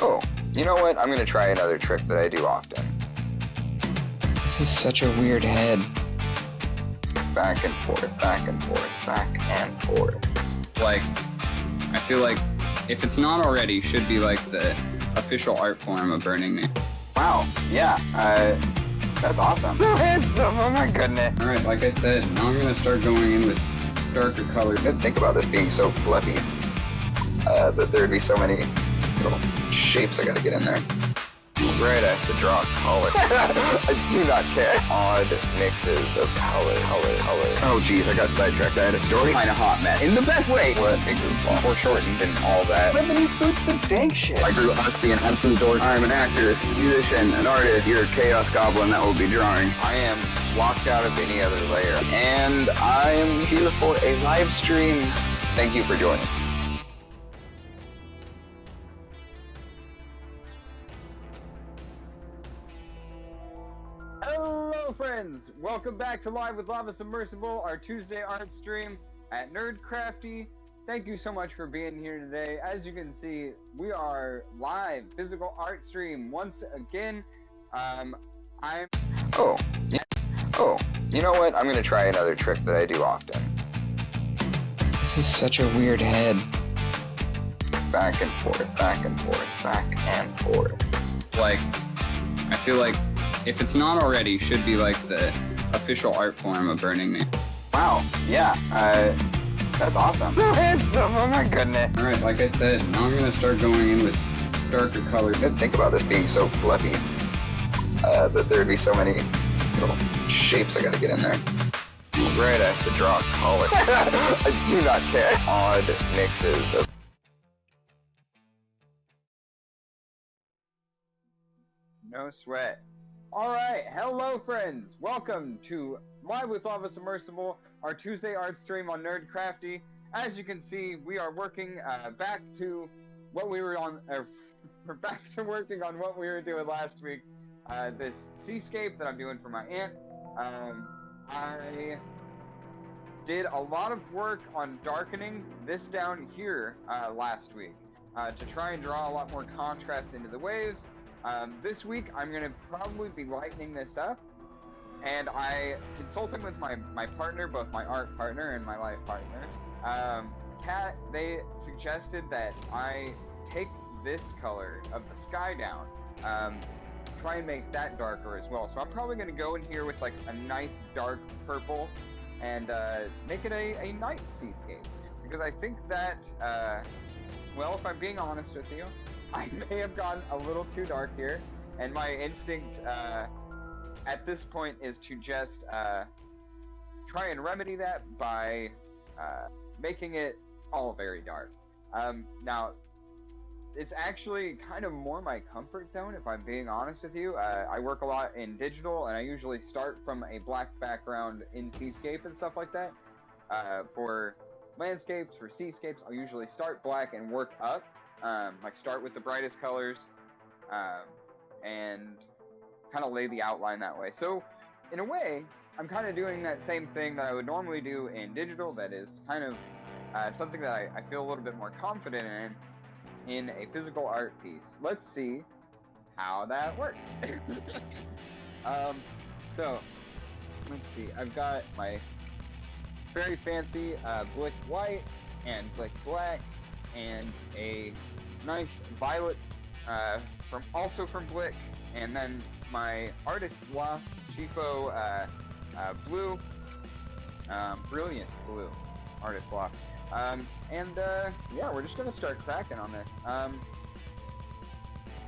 Oh, you know what? I'm gonna try another trick that I do often. This is such a weird head. Back and forth, back and forth, back and forth. Like, I feel like if it's not already, should be like the official art form of Burning Me. Wow, yeah, that's awesome. So handsome, oh my goodness. Alright, like I said, now I'm gonna start going in with darker colors. Didn't think about this being so fluffy. That there'd be so many little shapes I gotta get in there. Right, I have to draw a color. I do not care. Odd mixes of color. Oh geez, I got sidetracked. I had a story. Kinda hot mess. In the best way! What? It grew foreshortened and all that. But then he switched the dang shit. I grew up being absolute dork. I'm an actor, musician, an artist. You're a chaos goblin that will be drawing. I am locked out of any other layer. And I am here for a live stream. Thank you for joining. Hello friends! Welcome back to Live with Lava Submersible, our Tuesday art stream at Nerdcrafty. Thank you so much for being here today. As you can see, we are live physical art stream once again. Oh, you know what? I'm gonna try another trick that I do often. This is such a weird head. Back and forth, back and forth, back and forth. Like, I feel like if it's not already, should be like the official art form of Burning Me. Wow, yeah, that's awesome. So handsome, oh my goodness. Alright, like I said, now I'm gonna start going in with darker colors. Didn't think about this being so fluffy. That there'd be so many little shapes I gotta get in there. Right, I have to draw a color. I do not care. Odd mixes of... No sweat. Alright, hello friends! Welcome to Live with Lava Submersible, our Tuesday art stream on Nerdcrafty. As you can see, we are working back to what we were on, we're back to working on what we were doing last week. This seascape that I'm doing for my aunt. I did a lot of work on darkening this down here last week to try and draw a lot more contrast into the waves. This week, I'm going to probably be lightening this up, and I consulted with my partner, both my art partner and my life partner, Kat. They suggested that I take this color of the sky down, try and make that darker as well. So I'm probably going to go in here with like a nice dark purple and make it a night seascape, because I think that, well, if I'm being honest with you, I may have gone a little too dark here, and my instinct at this point is to just try and remedy that by making it all very dark. Now, it's actually kind of more my comfort zone, if I'm being honest with you. I work a lot in digital, and I usually start from a black background in Seascape and stuff like that. For landscapes, for seascapes, I'll usually start black and work up. Like start with the brightest colors, and kind of lay the outline that way. So, in a way, I'm kind of doing that same thing that I would normally do in digital. That is kind of something that I feel a little bit more confident in a physical art piece. Let's see how that works. So, let's see. I've got my very fancy Blick White and Blick Black, and a nice violet also from Blick, and then my Artist Bluff Cheapo blue, brilliant blue Artist Bluff, yeah, we're just gonna start cracking on this.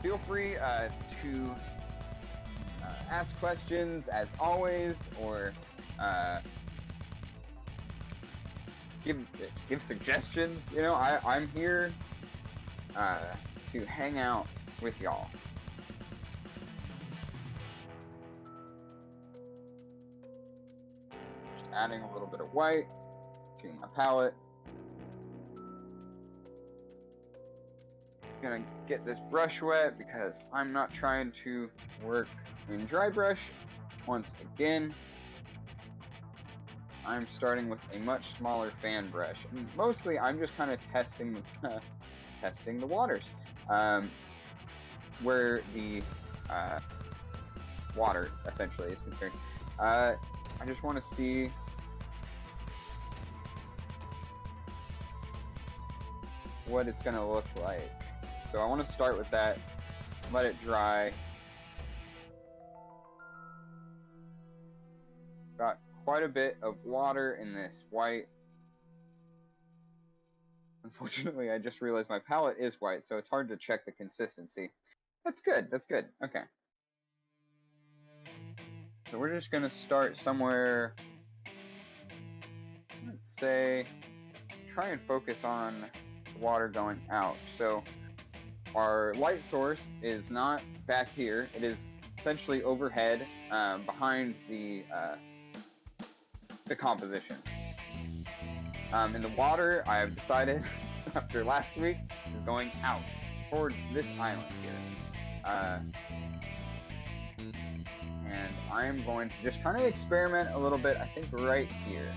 Feel free to ask questions as always, or give suggestions. You know, I'm here to hang out with y'all. Just adding a little bit of white to my palette. Gonna get this brush wet because I'm not trying to work in dry brush. Once again, I'm starting with a much smaller fan brush. And mostly, I'm just kind of testing the waters. where the water essentially is concerned. I just want to see what it's gonna look like. So I want to start with that, let it dry. Got quite a bit of water in this white. Unfortunately, I just realized my palette is white, so it's hard to check the consistency. That's good, that's good, okay. So we're just gonna start somewhere, let's say, try and focus on water going out. So our light source is not back here, it is essentially overhead, behind the composition. And the water, I have decided, after last week, is going out towards this island here. And I am going to just kind of experiment a little bit, I think right here.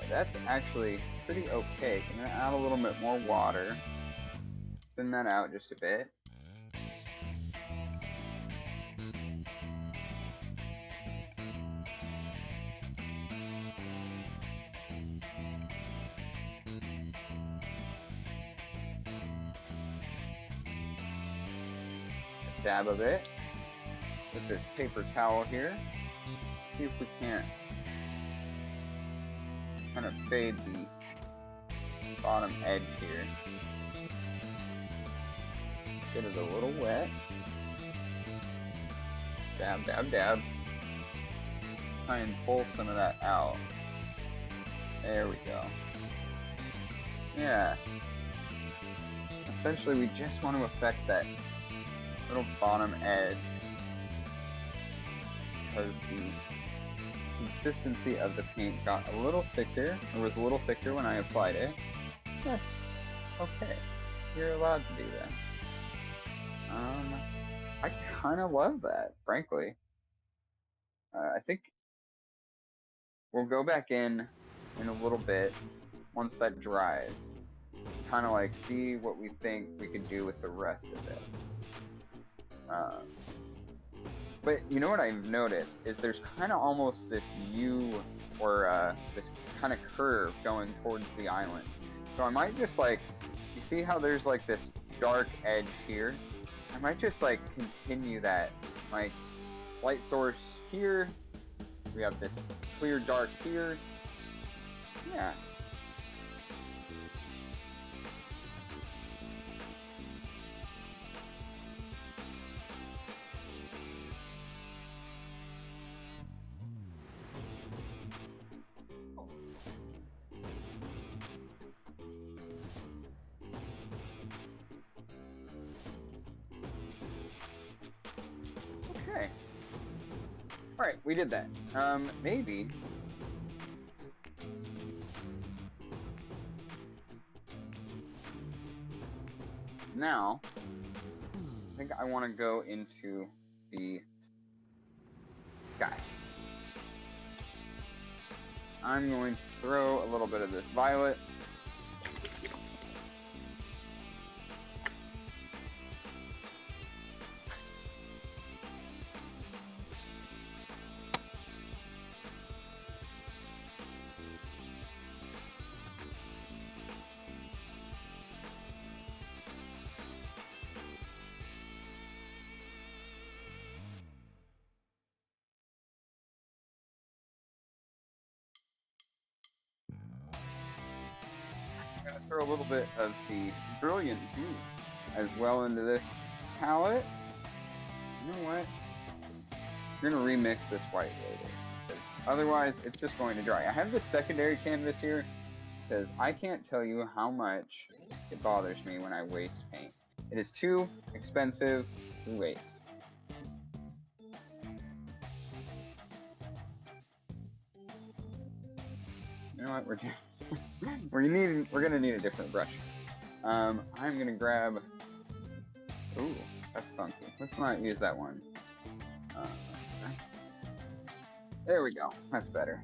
That's actually pretty okay. I'm gonna add a little bit more water. Thin that out just a bit. Dab of it with this paper towel here. See if we can't kind of fade the bottom edge here. Get it a little wet. Dab, dab, dab. Try and pull some of that out. There we go. Yeah. Essentially, we just want to affect that little bottom edge because the consistency of the paint got a little thicker, or was a little thicker when I applied it. Yes, okay, you're allowed to do that. I kind of love that, frankly. I think we'll go back in a little bit once that dries. Kind of like see what we think we could do with the rest of it. But you know what I've noticed is there's kind of almost this U or this kind of curve going towards the island. So I might just like, you see how there's like this dark edge here? I might just like continue that, like light source here, we have this clear dark here, yeah. Okay. Alright, we did that. Maybe. Now, I think I want to go into the sky. I'm going to throw a little bit of this violet. I'm going to throw a little bit of the brilliant blue as well into this palette. You know what? We're going to remix this white later, because otherwise it's just going to dry. I have this secondary canvas here because I can't tell you how much it bothers me when I waste paint. It is too expensive to waste. You know what? We're gonna need a different brush. I'm gonna grab. Ooh, that's funky. Let's not use that one. There we go. That's better.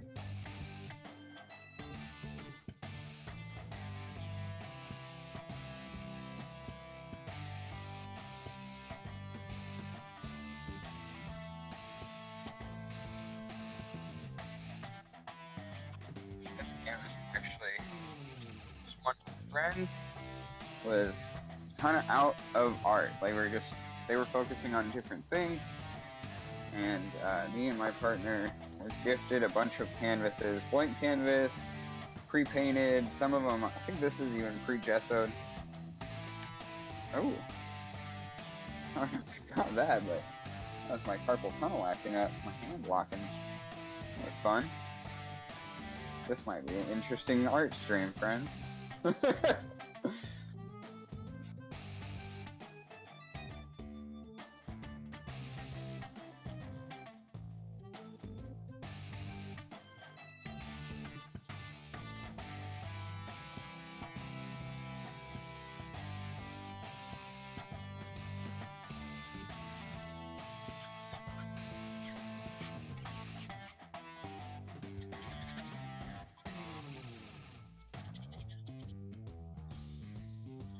This canvas actually, this one friend was kind of out of art. Like they were focusing on different things, and me and my partner were gifted a bunch of canvases, blank canvas, pre-painted. Some of them, I think this is even pre-gessoed. Oh, not that, but that was my carpal tunnel acting up. My hand blocking. That was fun. This might be an interesting art stream, friends.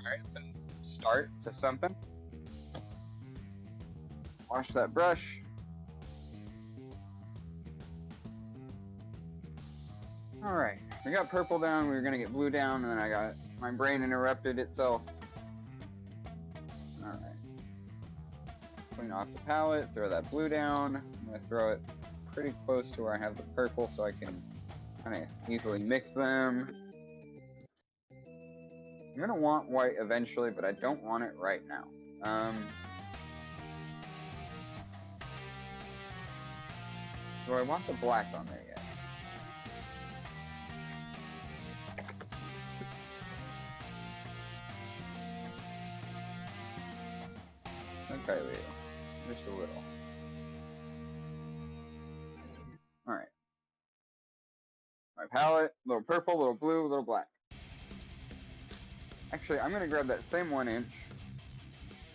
Alright, so start to something. Wash that brush. Alright, we got purple down, we were gonna get blue down, and then my brain interrupted itself. Alright. Clean off the palette, throw that blue down. I'm gonna throw it pretty close to where I have the purple so I can kind of easily mix them. I'm gonna want white eventually, but I don't want it right now. Do I want the black on there yet? Okay, Leo. Just a little. Alright. My palette, little purple, little blue, little black. Actually, I'm gonna grab that same 1 inch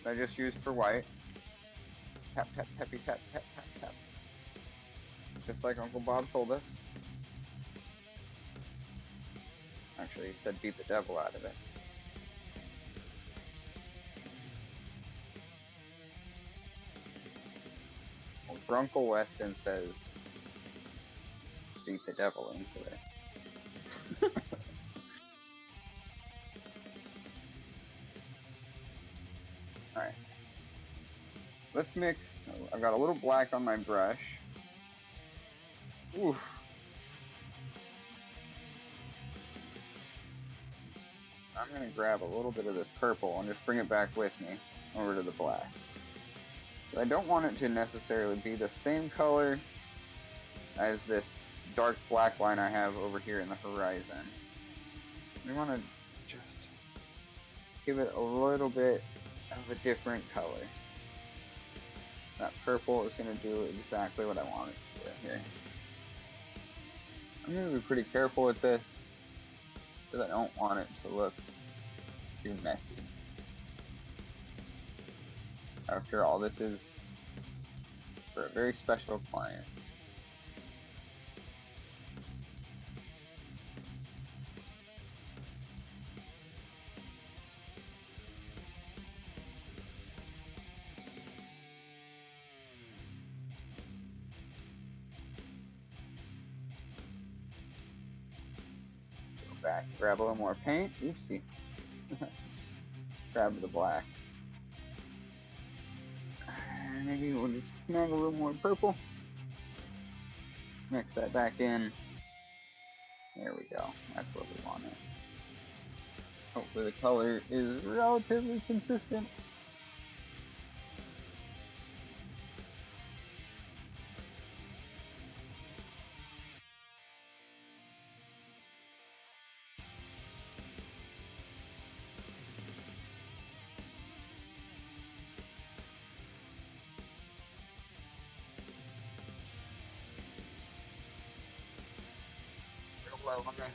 that I just used for white. Tap, tap, tappy, tap, tap, tap, tap. Just like Uncle Bob told us. Actually, he said beat the devil out of it. Well, Grunkle Weston says beat the devil into it. Alright. Let's mix. I've got a little black on my brush. Oof. I'm going to grab a little bit of this purple and just bring it back with me over to the black. But I don't want it to necessarily be the same color as this dark black line I have over here in the horizon. We want to just give it a little bit of a different color. That purple is going to do exactly what I want it to do here. I'm going to be pretty careful with this because I don't want it to look too messy. After all, this is for a very special client. Back, grab a little more paint. Oopsie. Grab the black. And maybe we'll just snag a little more purple. Mix that back in. There we go. That's what we wanted. Hopefully the color is relatively consistent. slow on this.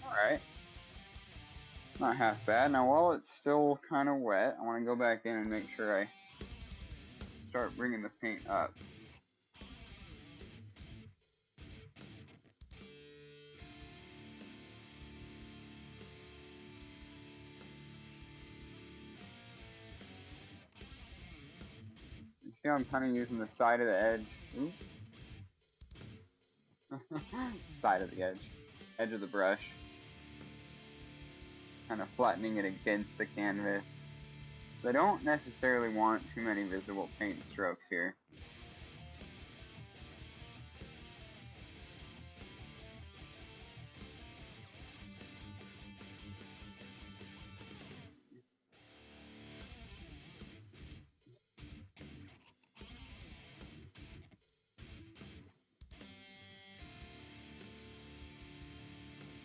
Alright. Not half bad. Now while it's still kind of wet, I want to go back in and make sure I start bringing the paint up. You see how I'm kind of using the side of the edge? Oops. Side of the edge of the brush. Kind of flattening it against the canvas. I don't necessarily want too many visible paint strokes here.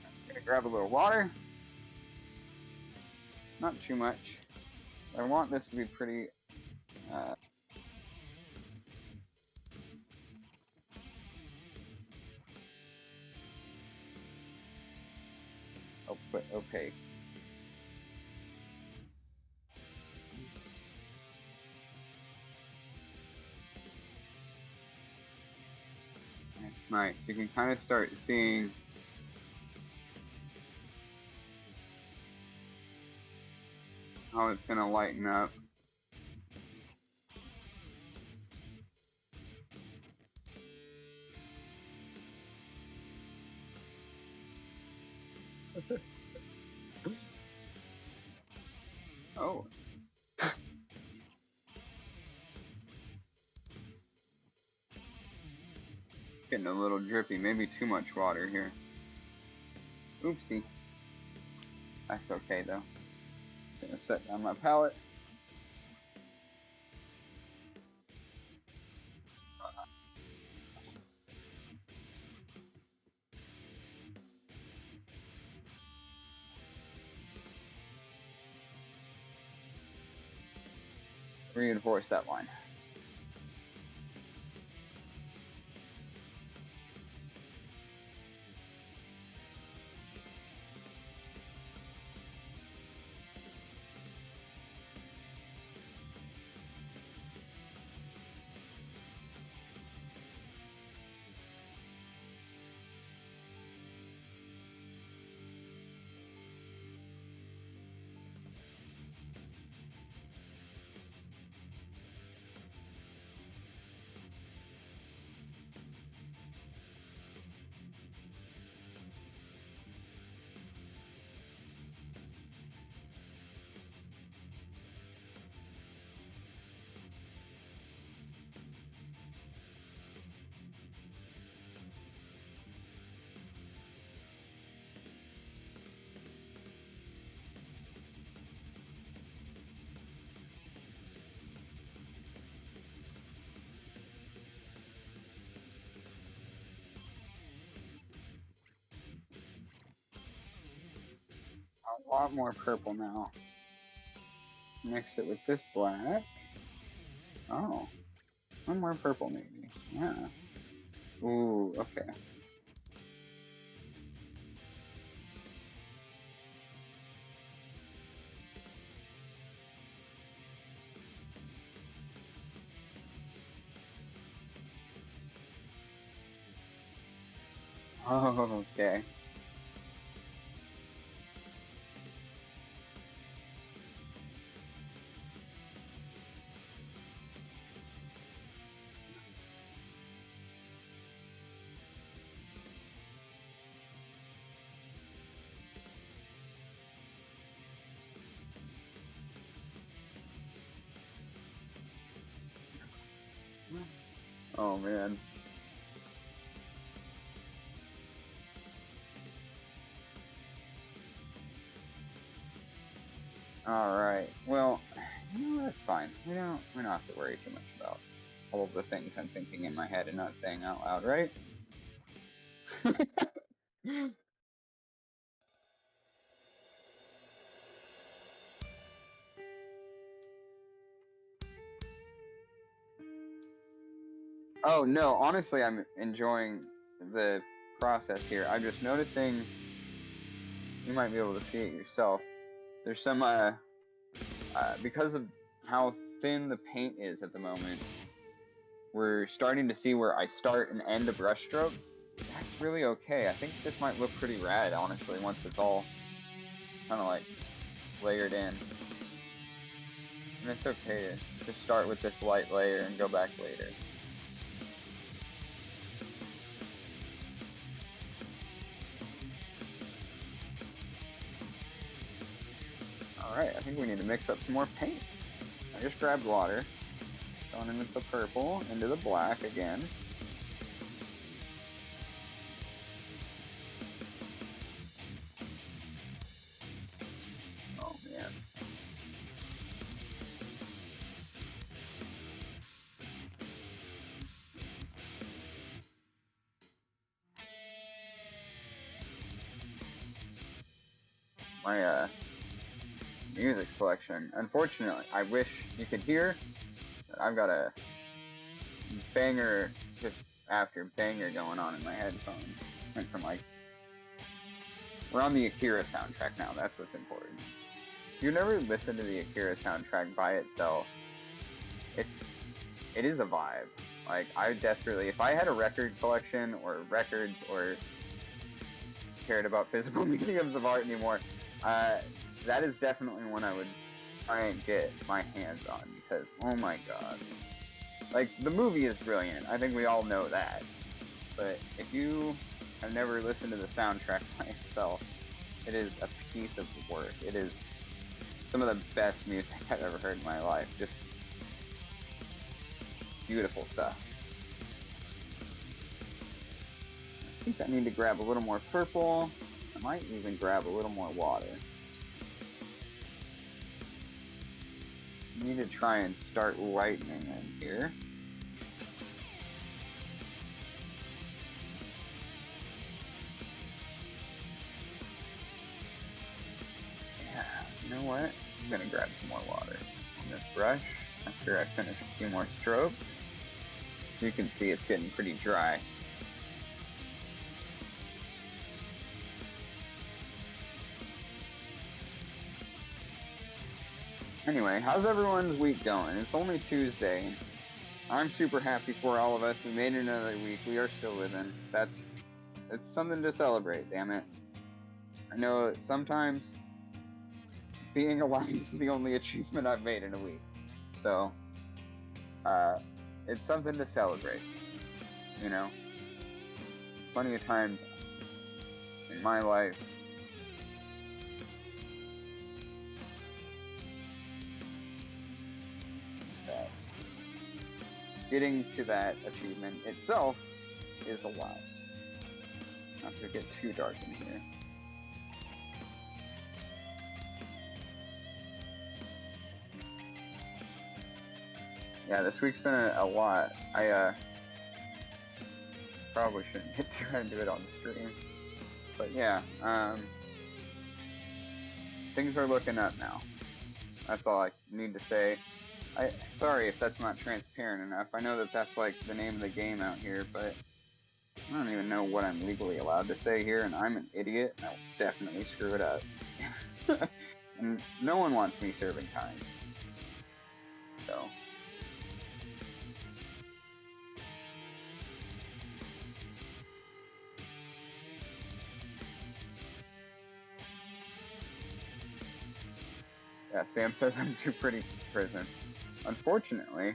I'm gonna grab a little water. Not too much. I want this to be pretty opaque. That's nice. You can kind of start seeing how it's going to lighten up. Oh. Getting a little drippy, maybe too much water here. Oopsie. That's okay though. Gonna set down my palette. Reinforce that line. A lot more purple now. Mix it with this black. Oh. One more purple maybe. Yeah. Ooh, okay. Oh, okay. Oh man. Alright, well, you know, that's fine. We don't have to worry too much about all of the things I'm thinking in my head and not saying out loud, right? Oh no, honestly, I'm enjoying the process here. I'm just noticing, you might be able to see it yourself, there's some, because of how thin the paint is at the moment, we're starting to see where I start and end a brush stroke. That's really okay. I think this might look pretty rad, honestly, once it's all kind of like layered in. And it's okay to just start with this light layer and go back later. Alright, I think we need to mix up some more paint. I just grabbed water, going into the purple, into the black again. Oh man. My music selection. Unfortunately, I wish you could hear that I've got a banger just after banger going on in my headphones. Went from like, we're on the Akira soundtrack now, that's what's important. If you've never listened to the Akira soundtrack by itself, it is a vibe. Like, I desperately, if I had a record collection or records or cared about physical mediums of art anymore, that is definitely one I would try and get my hands on, because oh my god, like, the movie is brilliant, I think we all know that, but if you have never listened to the soundtrack by itself, it is a piece of work. It is some of the best music I've ever heard in my life. Just beautiful stuff. I think I need to grab a little more purple. I might even grab a little more water. I need to try and start lightening in here. Yeah, you know what? I'm gonna grab some more water on this brush after I finish a few more strokes. You can see it's getting pretty dry. Anyway, how's everyone's week going? It's only Tuesday. I'm super happy for all of us. We made it another week. We are still living. It's something to celebrate, damn it. I know sometimes being alive is the only achievement I've made in a week. So, it's something to celebrate, you know? Plenty of times in my life that getting to that achievement itself is a lot. Not to get too dark in here. Yeah, this week's been a lot. I probably shouldn't get trying to do it on the stream, but yeah, things are looking up now. That's all I need to say. Sorry if that's not transparent enough. I know that that's like the name of the game out here, but I don't even know what I'm legally allowed to say here, and I'm an idiot, and I'll definitely screw it up. And no one wants me serving time. So. Yeah, Sam says I'm too pretty for prison. Unfortunately,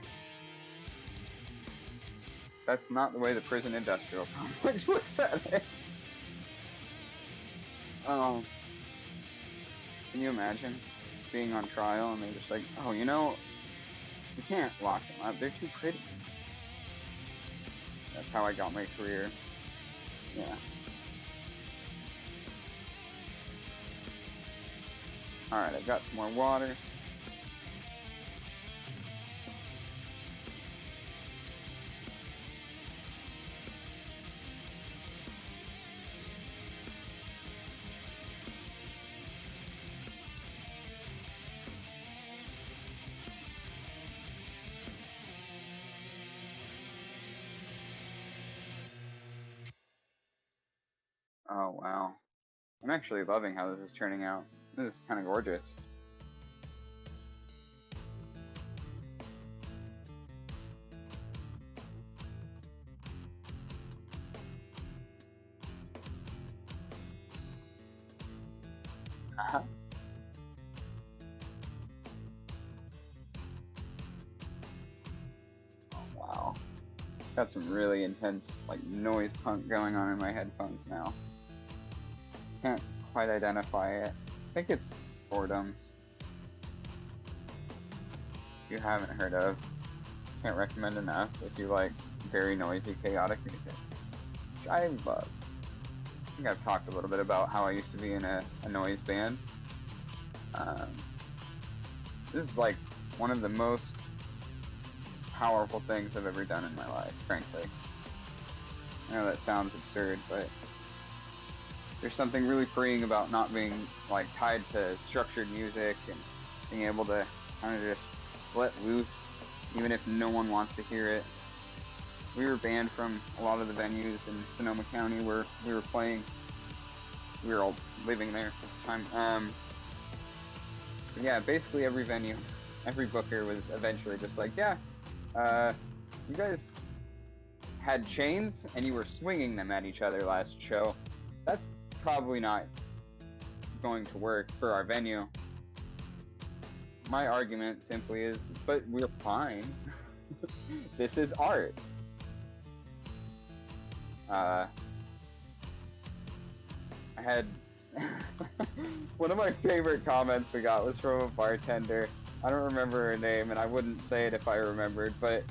that's not the way the prison industrial complex looks at it. Can you imagine being on trial and they're just like, oh, you know, you can't lock them up, they're too pretty. That's how I got my career. Yeah. Alright, I've got some more water. Oh, wow. I'm actually loving how this is turning out. This is kind of gorgeous. Uh-huh. Oh, wow. Got some really intense, like, noise punk going on in my headphones now. Can't quite identify it. I think it's boredoms. If you haven't heard of, can't recommend enough if you like very noisy, chaotic music, which I love. I think I've talked a little bit about how I used to be in a noise band. This is like one of the most powerful things I've ever done in my life, frankly. I know that sounds absurd, but there's something really freeing about not being like tied to structured music and being able to kind of just let loose, even if no one wants to hear it. We were banned from a lot of the venues in Sonoma County where we were playing. We were all living there at the time. Yeah, basically every venue, every booker was eventually just like, yeah, you guys had chains and you were swinging them at each other last show. That's probably not going to work for our venue. My argument simply is, but we're fine. This is art. I had one of my favorite comments we got was from a bartender. I don't remember her name, and I wouldn't say it if I remembered, but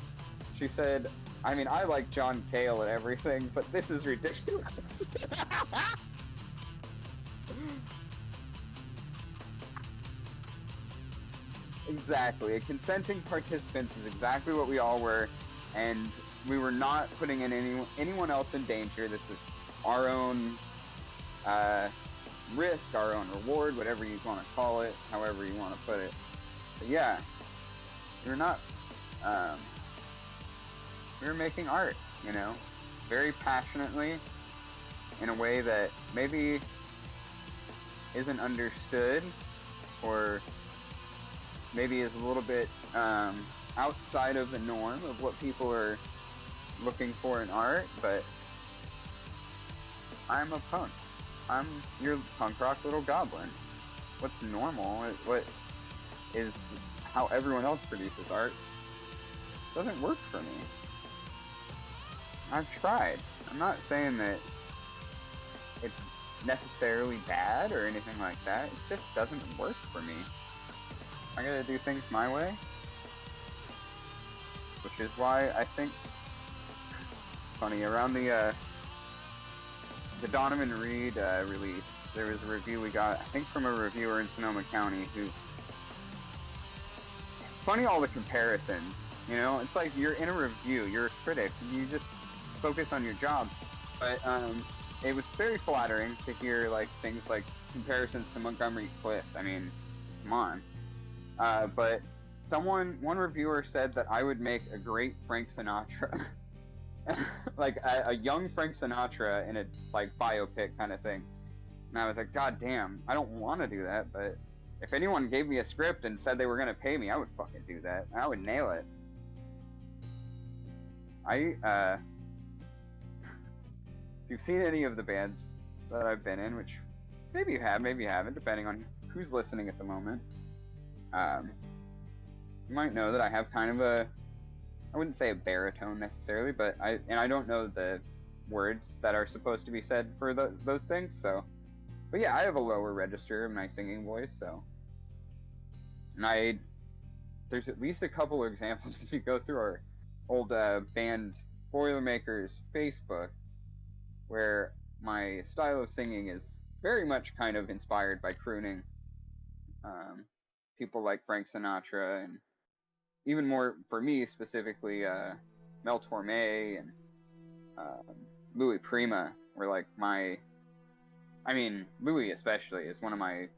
she said, I mean, I like John Cale and everything, but this is ridiculous. Exactly. A consenting participant is exactly what we all were, and we were not putting in anyone else in danger. This was our own risk, our own reward, whatever you want to call it, however you want to put it. But yeah, we were not, we were making art, you know, very passionately, in a way that maybe isn't understood, or maybe is a little bit outside of the norm of what people are looking for in art, but I'm a punk. I'm your punk rock little goblin. What's normal, what is how everyone else produces art, doesn't work for me. I've tried. I'm not saying that it's necessarily bad or anything like that. It just doesn't work for me. I gotta do things my way, which is why I think, funny, around the Donovan Reed release, there was a review we got, I think from a reviewer in Sonoma County who, funny all the comparisons, you know, it's like you're in a review, you're a critic, you just focus on your job, but it was very flattering to hear like things like comparisons to Montgomery Clift. I mean, come on. But one reviewer said that I would make a great Frank Sinatra. Like a young Frank Sinatra in a like biopic kind of thing. And I was like, God damn, I don't want to do that, but if anyone gave me a script and said they were going to pay me, I would fucking do that. I would nail it. If you've seen any of the bands that I've been in, which maybe you have, maybe you haven't, depending on who's listening at the moment, you might know that I have kind of a, I wouldn't say a baritone necessarily, but I don't know the words that are supposed to be said for those things, so, but yeah, I have a lower register of my singing voice, so, and there's at least a couple of examples if you go through our old band Boilermakers Facebook, where my style of singing is very much kind of inspired by crooning. people like Frank Sinatra, and even more for me specifically, Mel Torme and Louis Prima were like Louis especially is one of my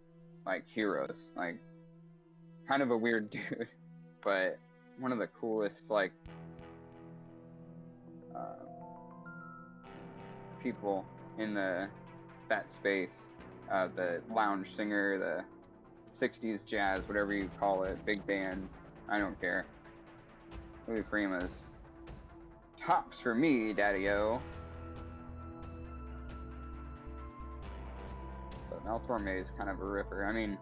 like heroes. Like, kind of a weird dude, but one of the coolest like people in that space. The lounge singer, the 60s jazz, whatever you call it, big band, I don't care. Louis Prima's tops for me, Daddy-O. But Mel Torme is kind of a ripper. I mean,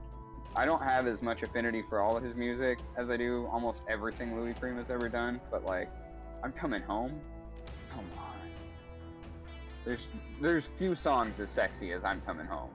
I don't have as much affinity for all of his music as I do almost everything Louis Prima's ever done, but like, I'm Coming Home? Come on. There's few songs as sexy as I'm Coming Home.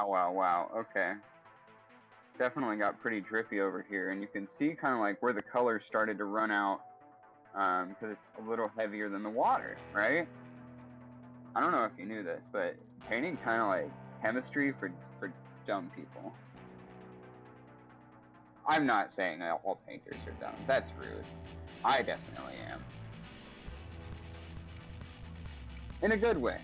Wow. Okay. Definitely got pretty drippy over here, and you can see kind of like where the color started to run out, because it's a little heavier than the water, right? I don't know if you knew this, but painting kind of like chemistry for dumb people. I'm not saying all painters are dumb. That's rude. I definitely am. In a good way.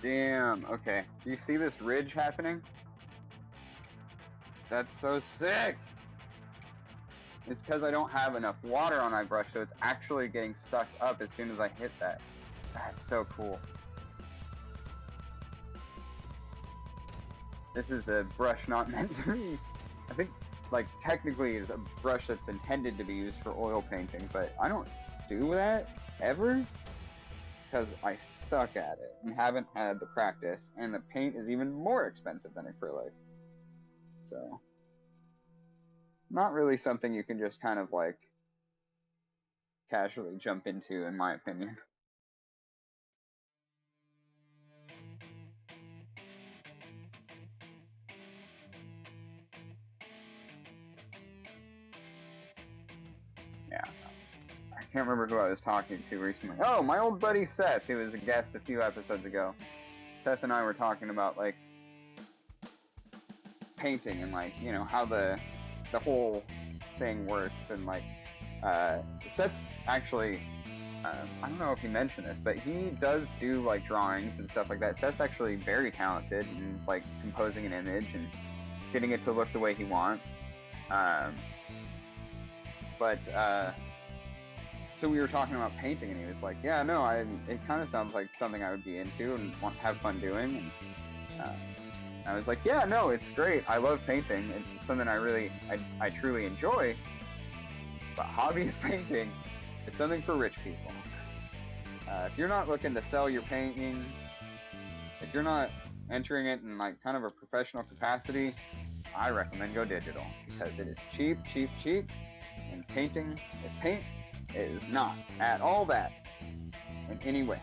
Damn, okay. Do you see this ridge happening? That's so sick! It's because I don't have enough water on my brush, so it's actually getting sucked up as soon as I hit that. That's so cool. This is a brush not meant to be. I think, like, technically it's a brush that's intended to be used for oil painting, but I don't do that ever because I suck at it and haven't had the practice, and the paint is even more expensive than acrylic. So, not really something you can just kind of like casually jump into, in my opinion. Yeah. I can't remember who I was talking to recently. Oh, my old buddy Seth, who was a guest a few episodes ago. Seth and I were talking about like painting and like, you know, how the whole thing works, and like Seth's actually I don't know if he mentioned this, but he does do like drawings and stuff like that. Seth's actually very talented in like composing an image and getting it to look the way he wants. So we were talking about painting, and he was like, yeah, no, it kind of sounds like something I would be into and have fun doing. And I was like, yeah, no, it's great. I love painting. It's something I truly enjoy. But hobbyist painting is something for rich people. If you're not looking to sell your painting, if you're not entering it in like kind of a professional capacity, I recommend go digital, because it is cheap, and paint is not at all that in any way,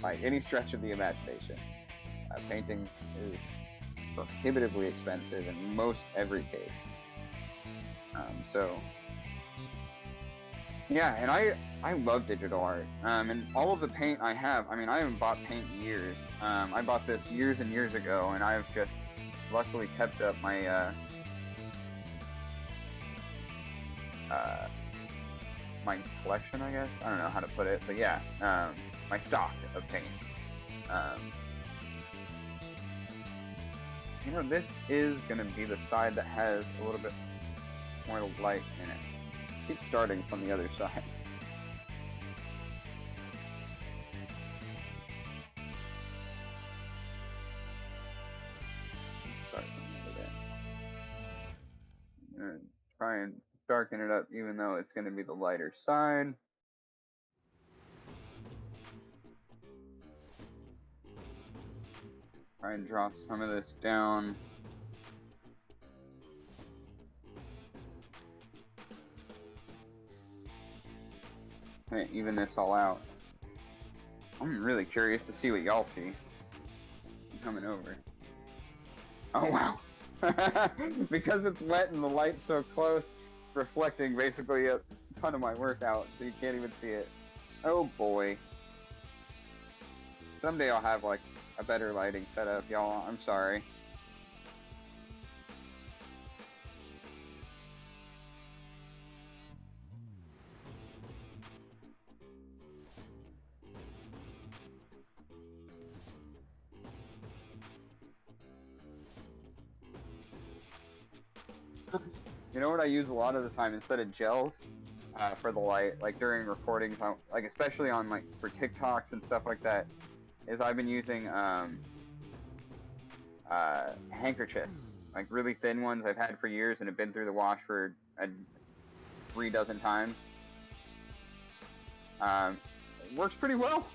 by any stretch of the imagination. Painting is prohibitively expensive in most every case. So Yeah, and I love digital art. And all of the paint I have, I mean, I haven't bought paint in years. I bought this years and years ago, and I've just luckily kept up my my collection, I guess. I don't know how to put it, but yeah, my stock of paint. You know, this is gonna be the side that has a little bit more light in it. Keep starting from the other side. Start from over there. And try and darken it up, even though it's going to be the lighter side. Try and draw some of this down. And even this all out. I'm really curious to see what y'all see. I'm coming over. Oh wow. Because it's wet and the light's so close, it's reflecting basically a ton of my work out, so you can't even see it. Oh boy. Someday I'll have like a better lighting setup, y'all. I'm sorry. You know what I use a lot of the time instead of gels for the light, like during recordings, like especially on like for TikToks and stuff like that, is I've been using handkerchiefs, like really thin ones I've had for years and have been through the wash for 3 dozen times. It works pretty well.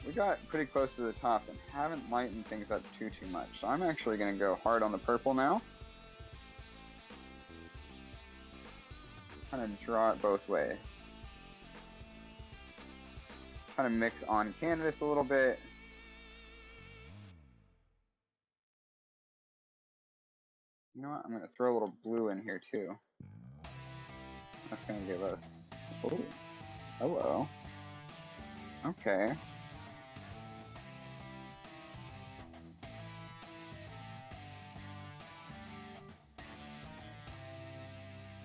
We got pretty close to the top and haven't lightened things up too much. So I'm actually going to go hard on the purple now. Kind of draw it both ways. Kind of mix on canvas a little bit. You know what? I'm going to throw a little blue in here too. That's going to give us... Oh, hello. Okay.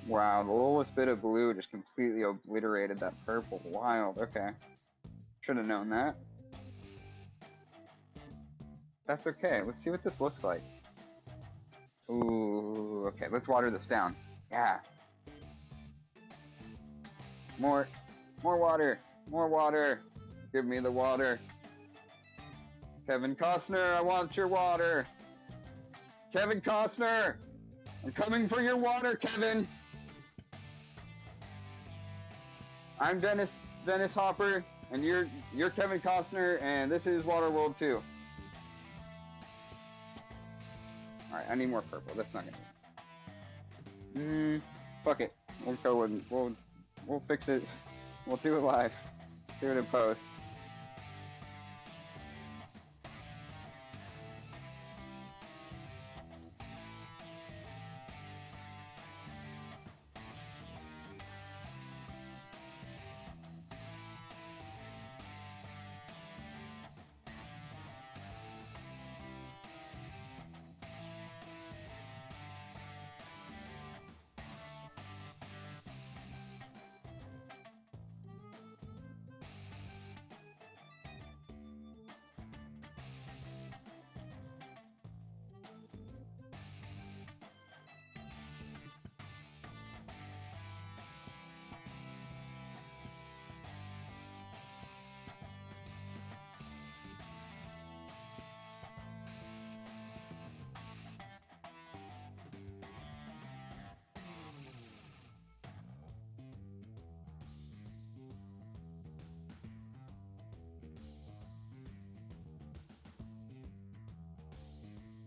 Wow, the littlest bit of blue just completely obliterated that purple. Wild, okay. Should have known that. That's okay, let's see what this looks like. Ooh, okay, let's water this down. Yeah. More water, more water. Give me the water. Kevin Costner, I want your water. Kevin Costner, I'm coming for your water, Kevin. I'm Dennis Hopper, and you're Kevin Costner, and this is Waterworld 2. All right, I need more purple. That's not gonna. Fuck it. We'll go with. We'll fix it. We'll do it live. Do it in post.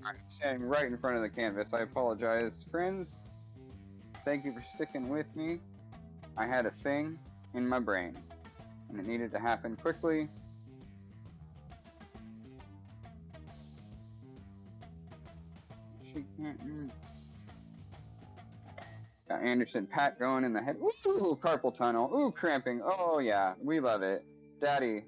I'm standing right in front of the canvas. I apologize, friends. Thank you for sticking with me. I had a thing in my brain, and it needed to happen quickly. Got Anderson Pat going in the head. Ooh, carpal tunnel. Ooh, cramping. Oh yeah, we love it. Daddy.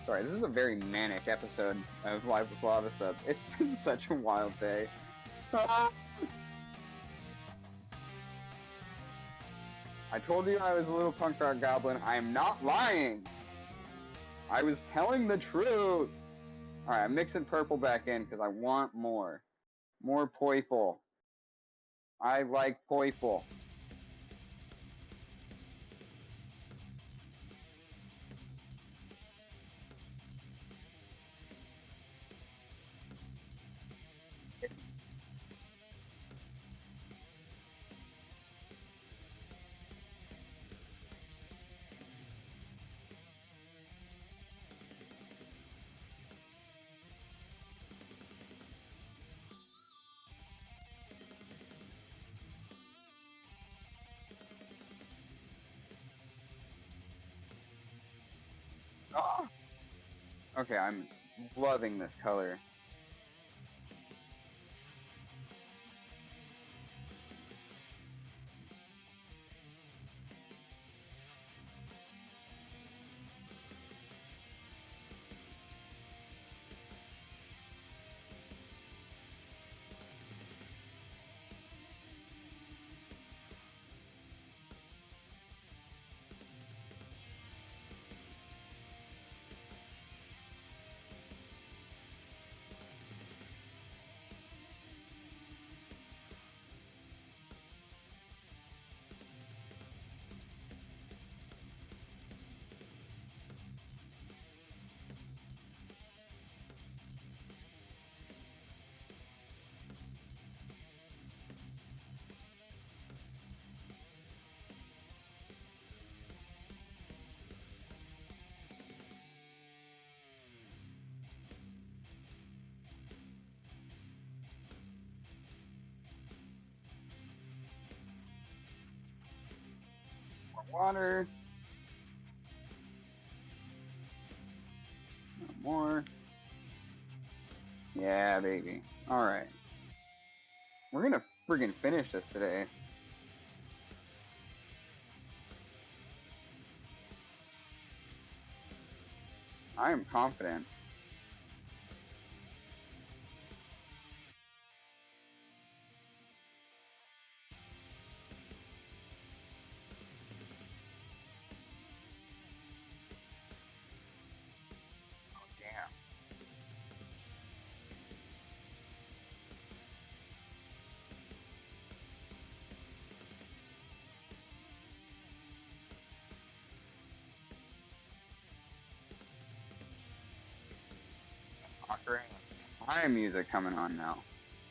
Sorry, this is a very manic episode of Live with Lava Sub. It's been such a wild day. I told you I was a little punk rock goblin. I am not lying. I was telling the truth. Alright, I'm mixing purple back in because I want more. More purple. I like purple. Oh. Okay, I'm loving this color. Water. No more. Yeah, baby. Alright. We're gonna friggin' finish this today. I am confident. Oh, damn. High music coming on now.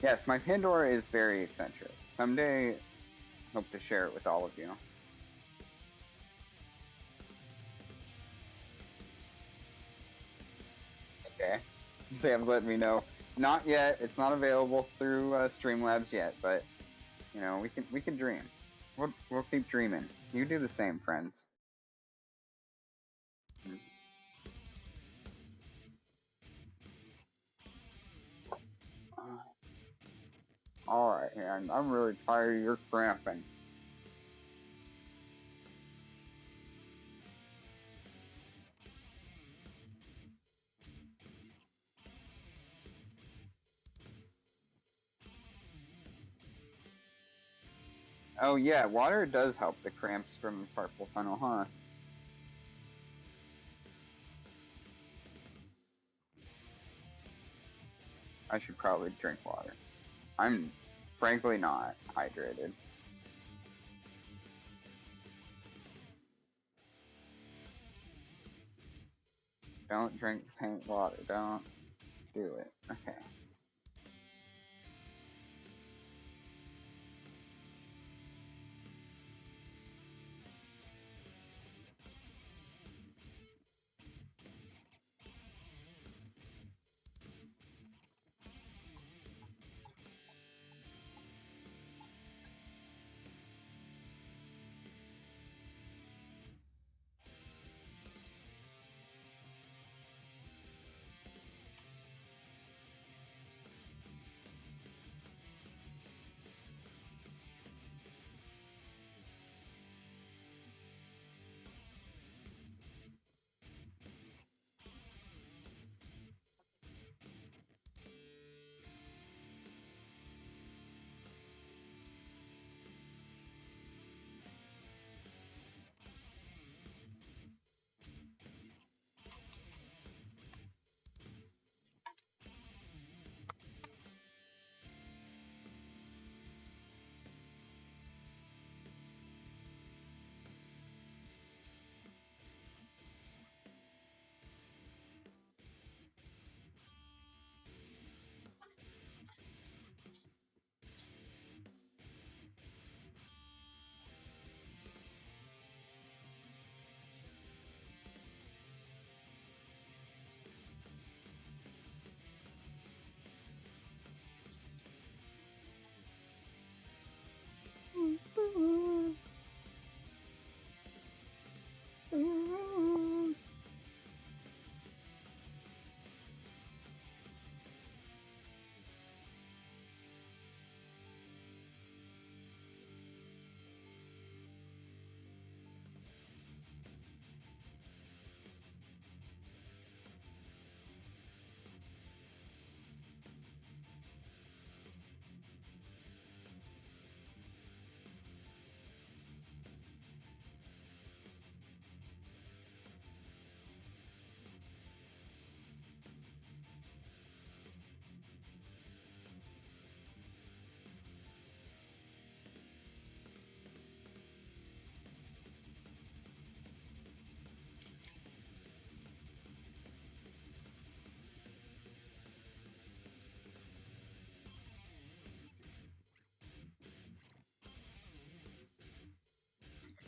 Yes, my Pandora is very eccentric. Someday, I hope to share it with all of you. Okay. Sam's letting me know. Not yet. It's not available through Streamlabs yet, but you know, we can dream. We'll keep dreaming. You do the same, friends. Alright, man. I'm really tired of your cramping. Oh yeah, water does help the cramps from carpal tunnel, huh? I should probably drink water. I'm frankly not hydrated. Don't drink paint water. Don't do it. Okay.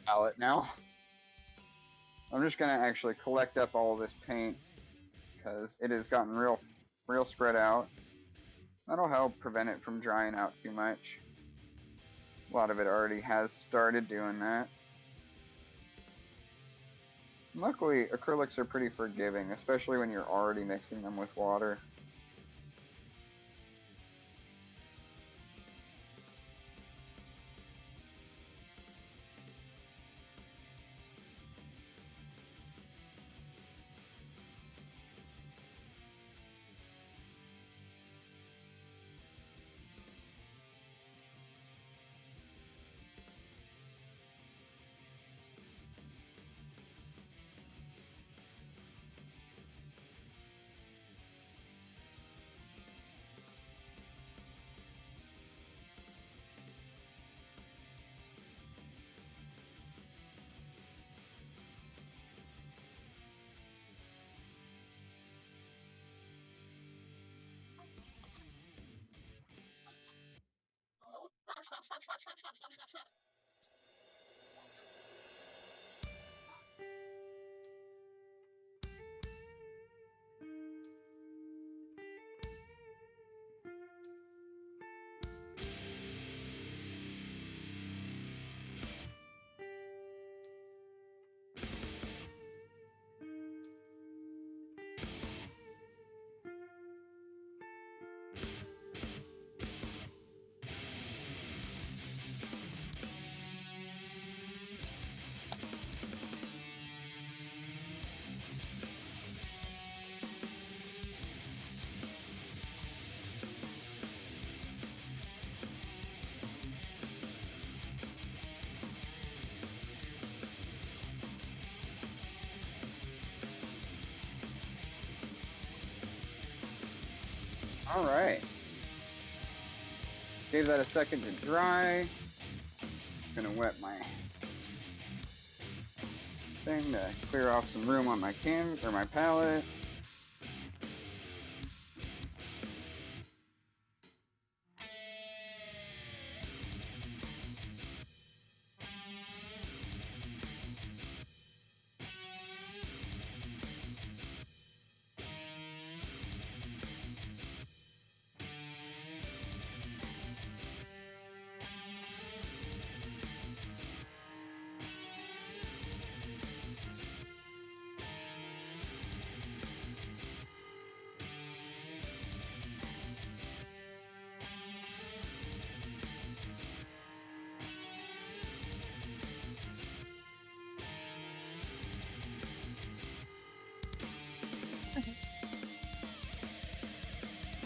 palette now. I'm just gonna actually collect up all of this paint because it has gotten real spread out. That'll help prevent it from drying out too much. A lot of it already has started doing that. Luckily, acrylics are pretty forgiving, especially when you're already mixing them with water. Alright. Gave that a second to dry. Gonna wet my thing to clear off some room on my canvas or my palette.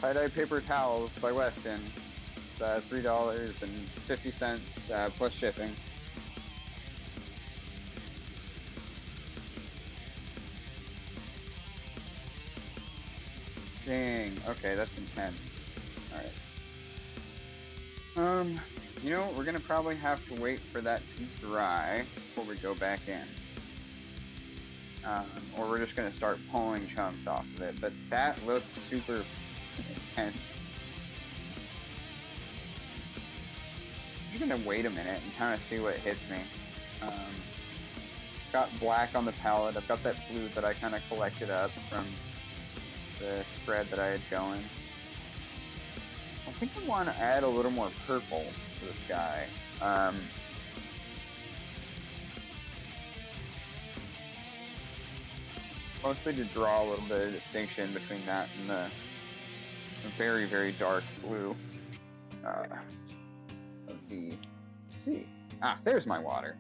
Tie-dye paper towels by Weston. It's $3.50 plus shipping. Dang. Okay, that's intense. Alright. You know, we're gonna probably have to wait for that to dry before we go back in. Or we're just gonna start pulling chunks off of it. But that looks super intense. I'm gonna wait a minute and kind of see what hits me. Got black on the palette. I've got that blue that I kind of collected up from the spread that I had going. I think I want to add a little more purple to the sky. Mostly to draw a little bit of distinction between that and the very, very dark blue of the sea. Ah, there's my water.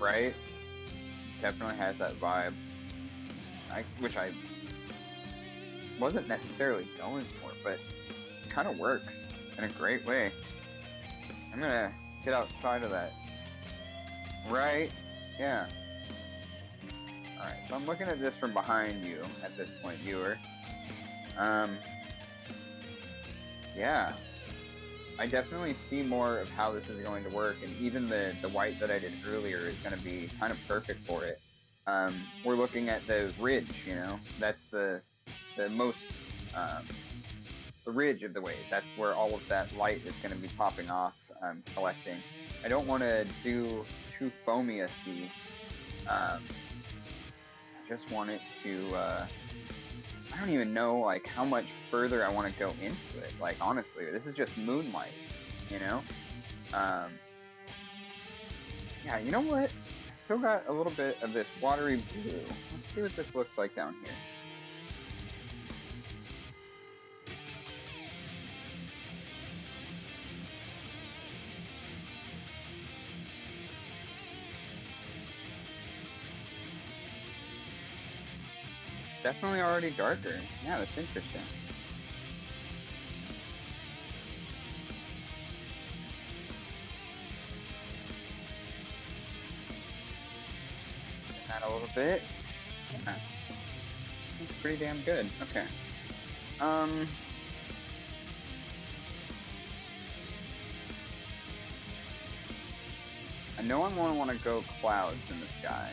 Right? Definitely has that vibe. Which I wasn't necessarily going for, but it kind of works in a great way. I'm gonna get outside of that. Right? Yeah. Alright, so I'm looking at this from behind you at this point, viewer. Yeah. I definitely see more of how this is going to work, and even the white that I did earlier is going to be kind of perfect for it. We're looking at the ridge, you know, that's the most, the ridge of the wave. That's where all of that light is going to be popping off, collecting. I don't want to do too foamy a sea. I just want it to, I don't even know, like, how much further I want to go into it. Like, honestly, this is just moonlight, you know? Yeah, you know what? I still got a little bit of this watery blue. Let's see what this looks like down here. Definitely already darker. Yeah, that's interesting. That a little bit. Yeah. That's pretty damn good. Okay. I know I'm gonna want to go clouds in the sky.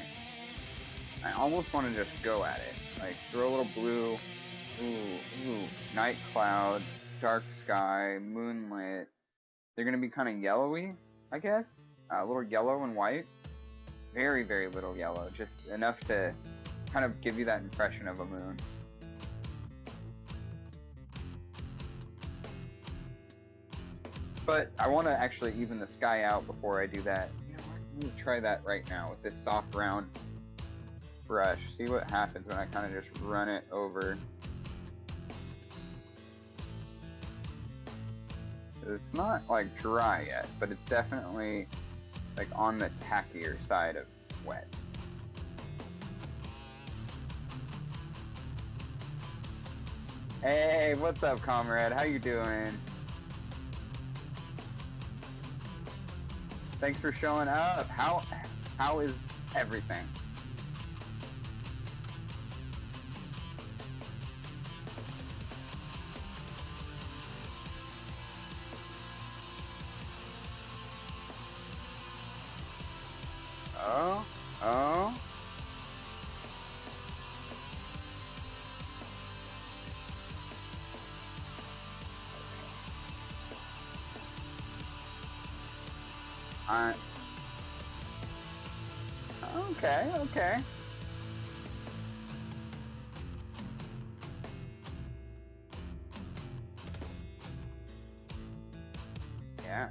I almost want to just go at it. Like, throw a little blue. Ooh. Night cloud, dark sky, moonlit. They're gonna be kind of yellowy, I guess. A little yellow and white. Very, very little yellow. Just enough to kind of give you that impression of a moon. But I want to actually even the sky out before I do that. You know what? I'm going to try that right now with this soft round brush. See what happens when I kind of just run it over. It's not like dry yet, but it's definitely like on the tackier side of wet. Hey, what's up, comrade? How you doing? Thanks for showing up. How is everything? Oh. Okay. Yeah.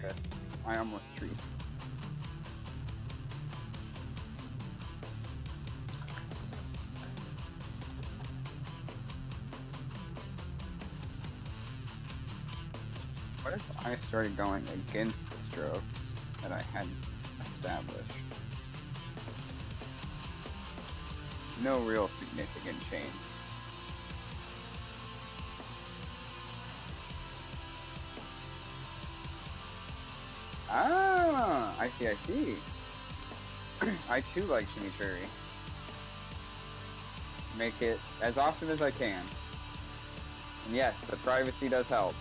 Good. I almost treat. What if I started going against the strokes that I had established? No real significant change. Ah, I see. I too like chimichurri. Make it as often as I can. And yes, the privacy does help.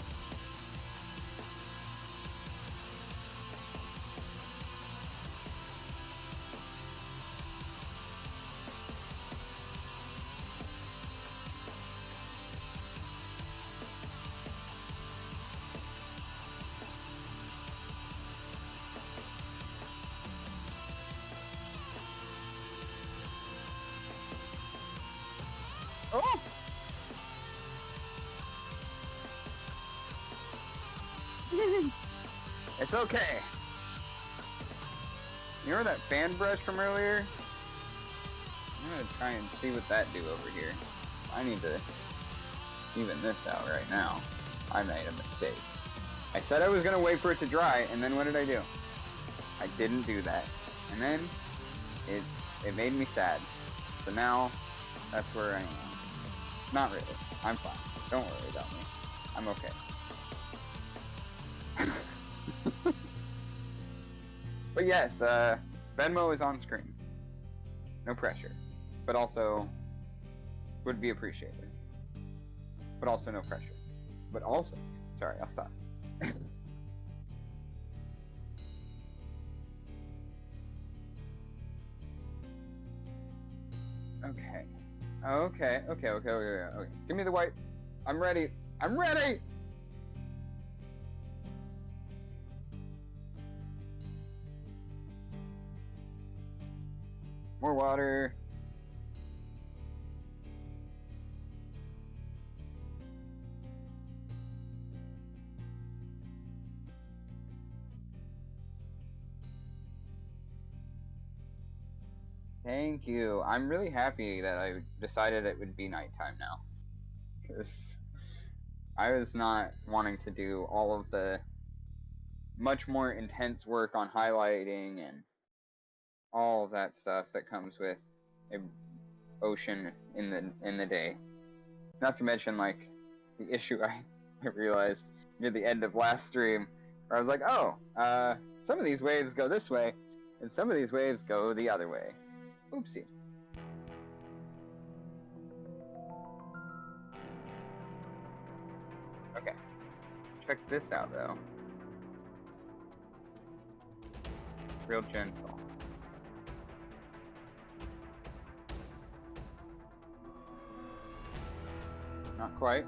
Oh! It's okay. You remember that fan brush from earlier? I'm gonna try and see what that do over here. I need to even this out right now. I made a mistake. I said I was gonna wait for it to dry, and then what did I do? I didn't do that. And then it made me sad. So now that's where I am. Not really. I'm fine. Don't worry about me. I'm okay. But yes, Venmo is on screen. No pressure. But also, would be appreciated. But also no pressure. But also, sorry, I'll stop. Okay. Okay. Give me the white. I'm ready. I'm ready! More water. Thank you. I'm really happy that I decided it would be nighttime now. Because I was not wanting to do all of the much more intense work on highlighting and all of that stuff that comes with a ocean in the day. Not to mention, like, the issue I realized near the end of last stream, where I was like, oh, some of these waves go this way, and some of these waves go the other way. Oopsie. Okay. Check this out, though. Real gentle. Not quite.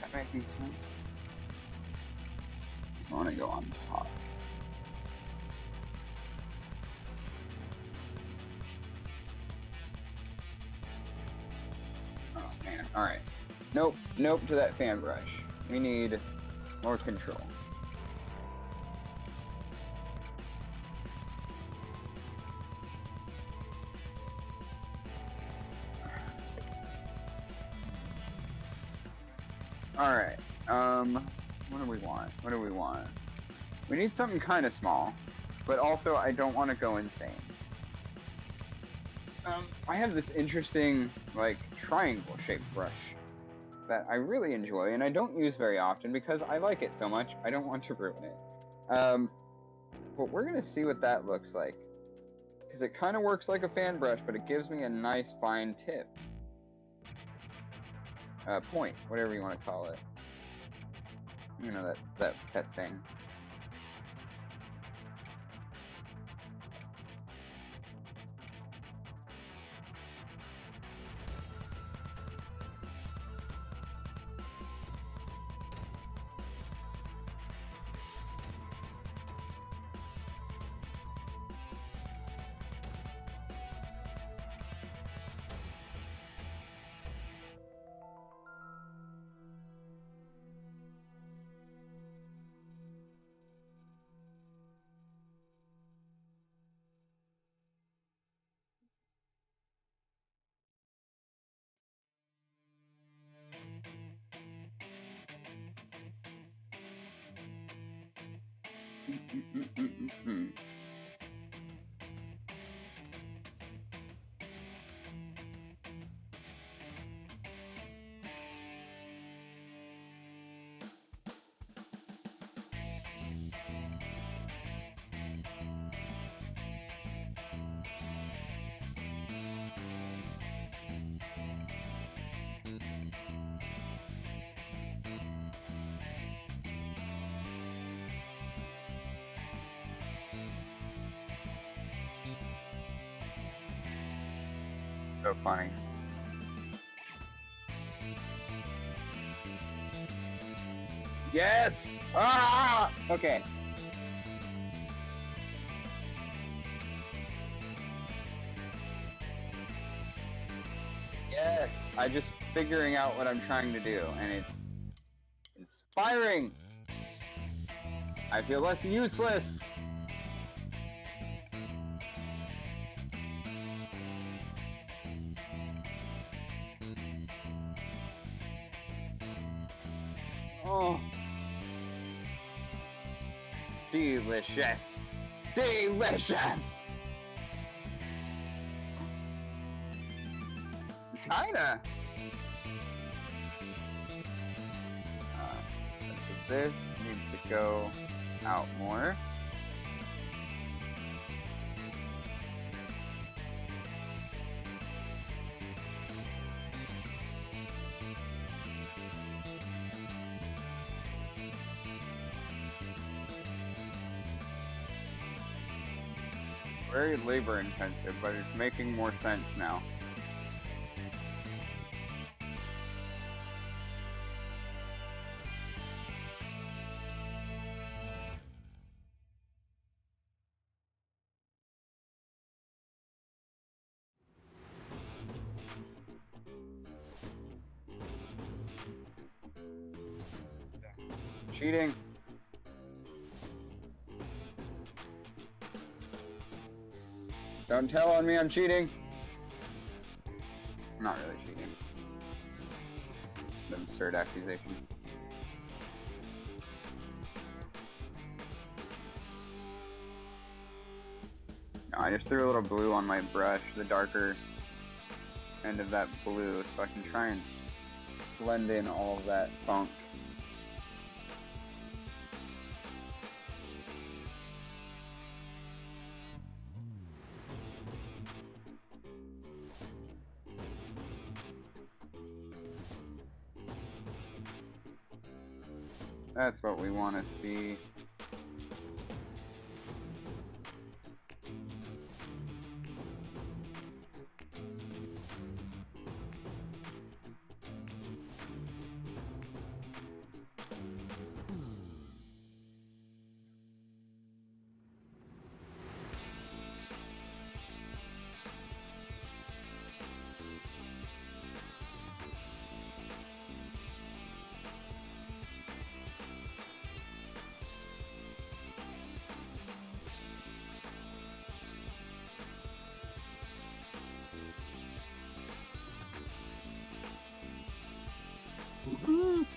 That might be sense. I want to go on top. Oh man, alright. Nope to that fan brush. We need more control. Alright, what do we want? We need something kind of small, but also I don't want to go insane. I have this interesting, like, triangle-shaped brush that I really enjoy, and I don't use very often because I like it so much, I don't want to ruin it. But we're gonna see what that looks like. Because it kind of works like a fan brush, but it gives me a nice fine tip. Point, whatever you want to call it. You know, that thing. So funny. Yes! Ah! Okay. Yes! I'm just figuring out what I'm trying to do, and it's inspiring! I feel less useless! Oh. Delicious! Delicious! Kinda! This needs to go out more. Very labor intensive, but it's making more sense now. Cheating. Don't tell on me I'm cheating. I'm not really cheating. An absurd accusation. No, I just threw a little blue on my brush, the darker end of that blue, so I can try and blend in all of that funk. That's what we want to see.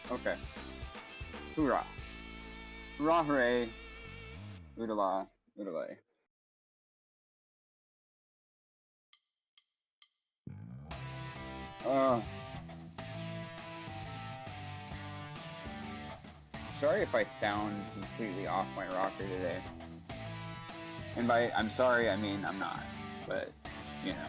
Okay. Hoorah. Hoorah, hooray. Oodala, oodalay. Sorry if I sound completely off my rocker today. And by I'm sorry, I mean I'm not. But, you know.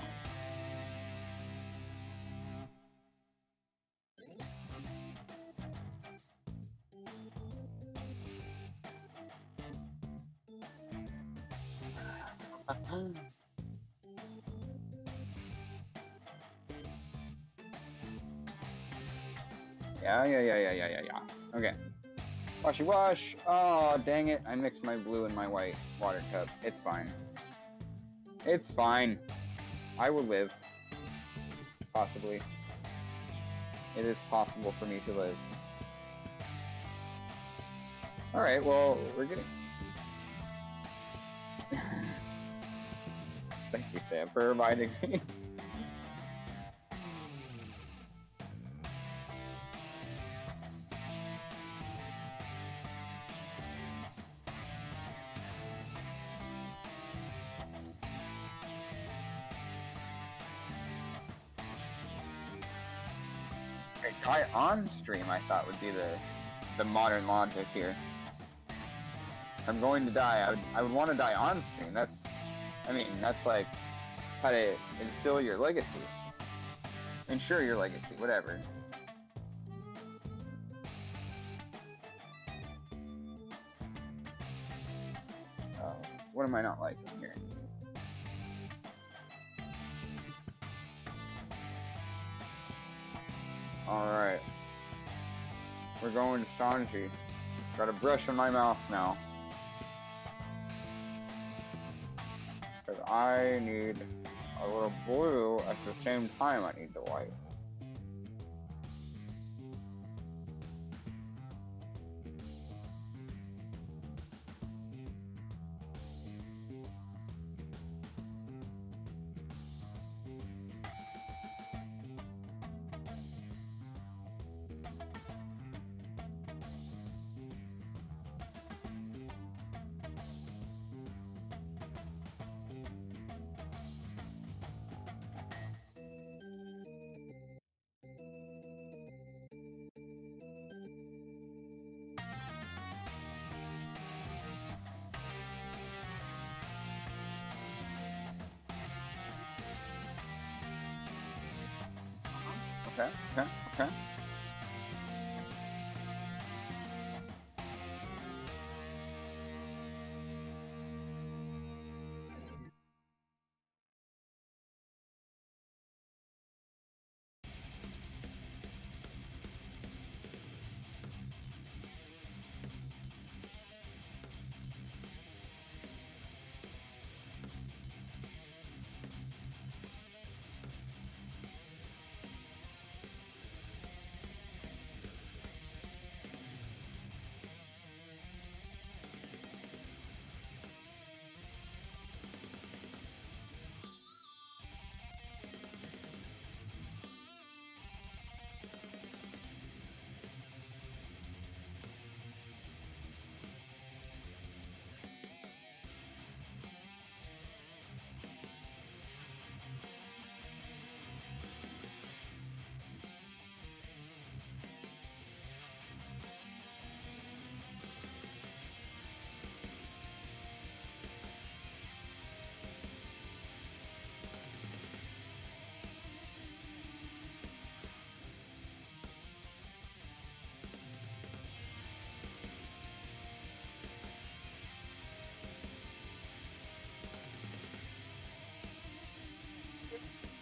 Yeah. Okay. Washy wash. Oh, dang it. I mixed my blue and my white water cup. It's fine. It's fine. I will live. Possibly. It is possible for me to live. Alright, well, we're getting... Thank you, Sam, for reminding me. Die on stream, I thought would be the modern logic here. If I'm going to die, I would want to die on stream. That's like how to instill your legacy. Ensure your legacy, whatever. What am I not liking here? Alright. We're going to Sanji. Got a brush in my mouth now. Because I need a little blue at the same time I need the white. Okay.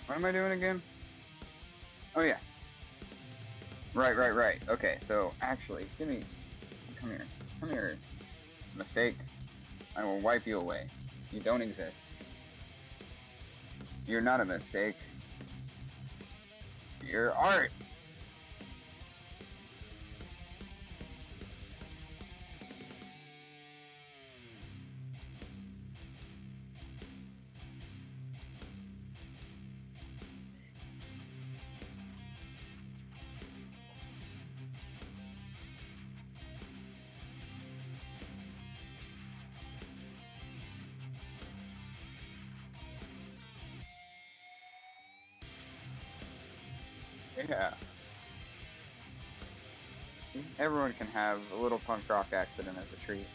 What am I doing again? Oh yeah. Right. Okay, so actually, come here. Mistake. I will wipe you away. You don't exist. You're not a mistake. You're art. Yeah. Everyone can have a little punk rock accident as a treat.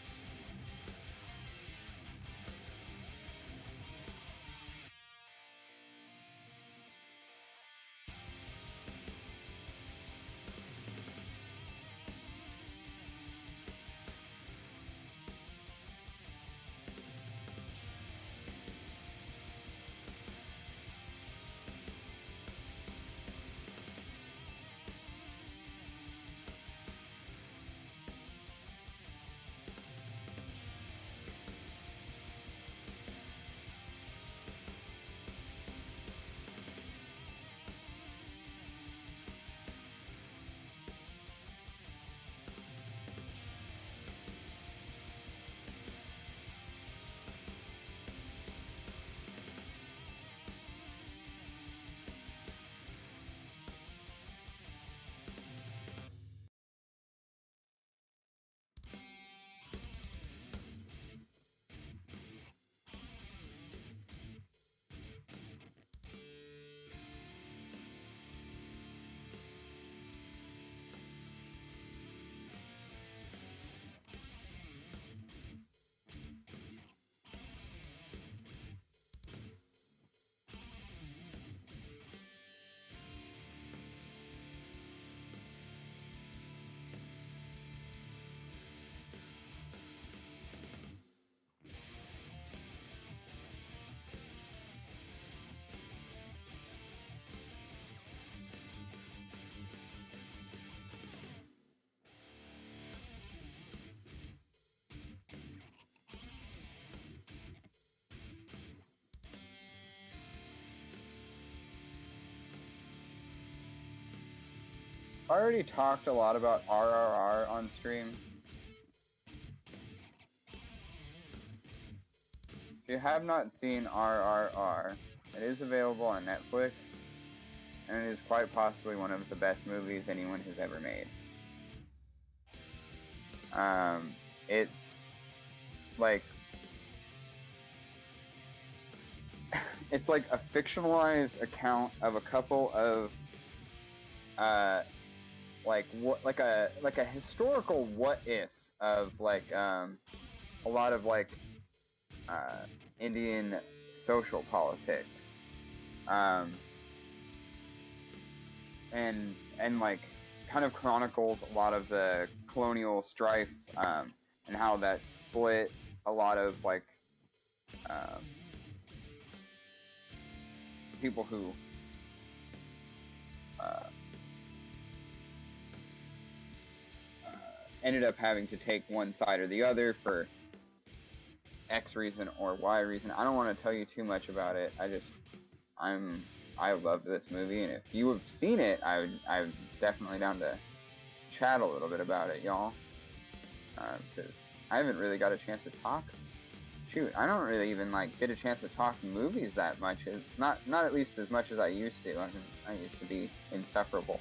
already talked a lot about RRR on stream. If you have not seen RRR, it is available on Netflix, and it is quite possibly one of the best movies anyone has ever made. It's like it's like a fictionalized account of a couple of like a historical what if of like a lot of like Indian social politics, and like kind of chronicles a lot of the colonial strife, and how that split a lot of like people who ended up having to take one side or the other for X reason or Y reason. I don't want to tell you too much about it. I love this movie, and if you have seen it, I'm definitely down to chat a little bit about it, y'all. Because I haven't really got a chance to talk. Shoot, I don't really even like get a chance to talk movies that much. Not at least as much as I used to. I used to be insufferable.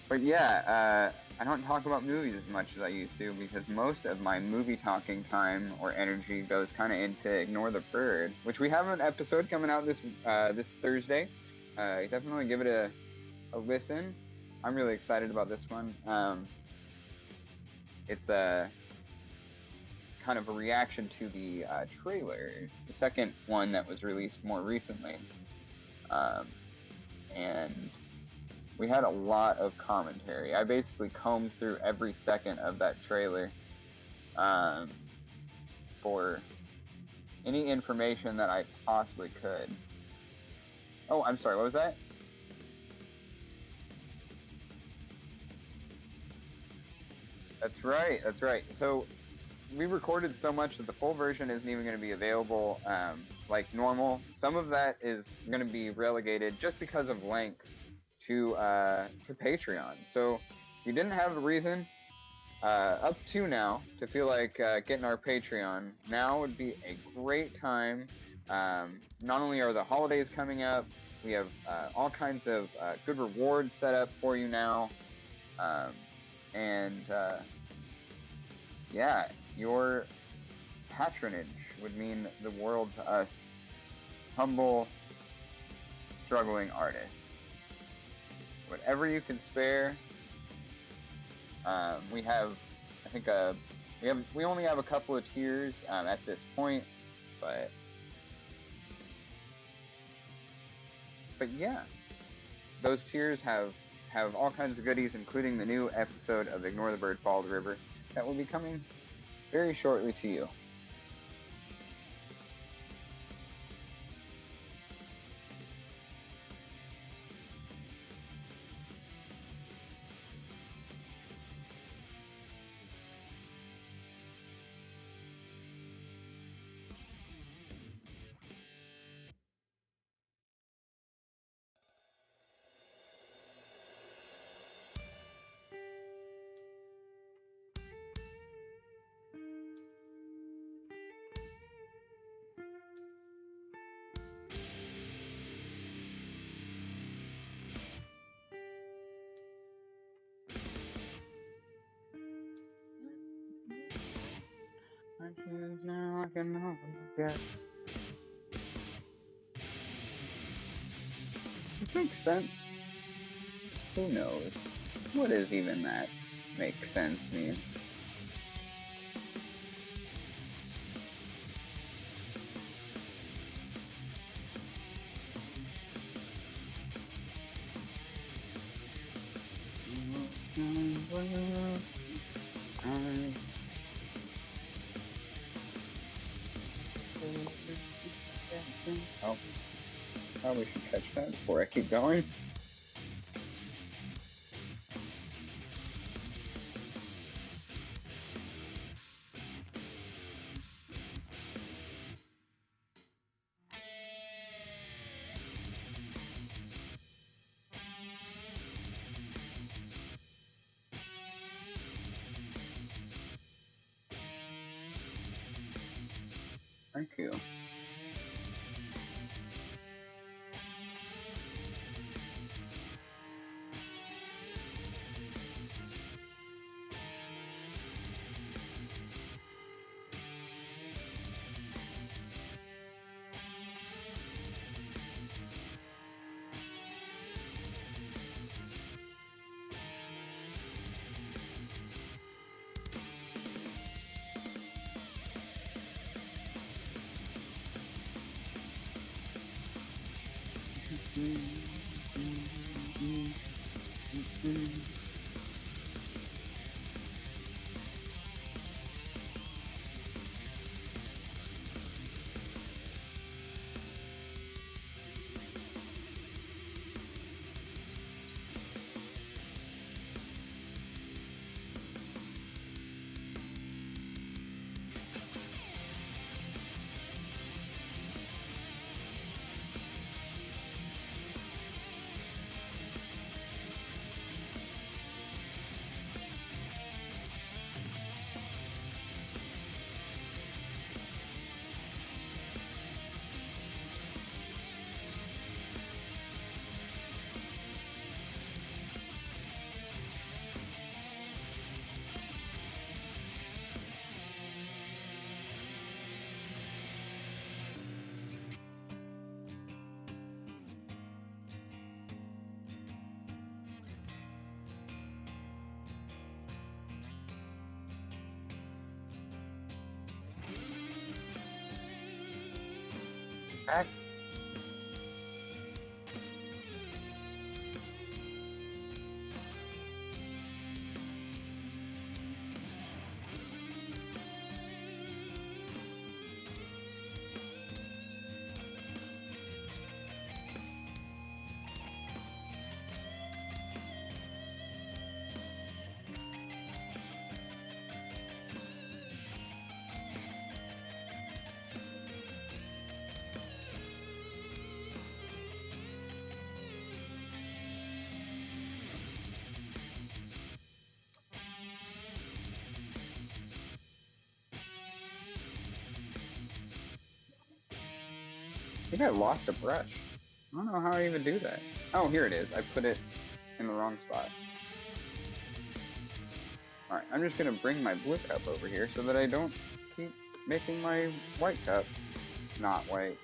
But yeah, I don't talk about movies as much as I used to because most of my movie talking time or energy goes kind of into Ignore the Bird, which we have an episode coming out this Thursday. Definitely give it a listen. I'm really excited about this one. It's a kind of a reaction to the trailer, the second one that was released more recently, and we had a lot of commentary. I basically combed through every second of that trailer for any information that I possibly could. Oh, I'm sorry, what was that? That's right. So we recorded so much that the full version isn't even going to be available like normal. Some of that is going to be relegated just because of length to Patreon. So if you didn't have a reason up to now to feel like getting our Patreon, now would be a great time. Not only are the holidays coming up, we have all kinds of good rewards set up for you now. And yeah, your patronage would mean the world to us humble, struggling artists. Whatever you can spare. We have, I think, we only have a couple of tiers at this point, but yeah, those tiers have all kinds of goodies, including the new episode of Ignore the Bird, Follow the River that will be coming very shortly to you. Now I can know that. It makes sense. Who knows? What does even that make sense mean? Oh, probably should catch that before I keep going. Thank you. Back. I think I lost a brush. I don't know how I even do that. Oh, here it is. I put it in the wrong spot. Alright, I'm just gonna bring my blue cup over here so that I don't keep making my white cup not white.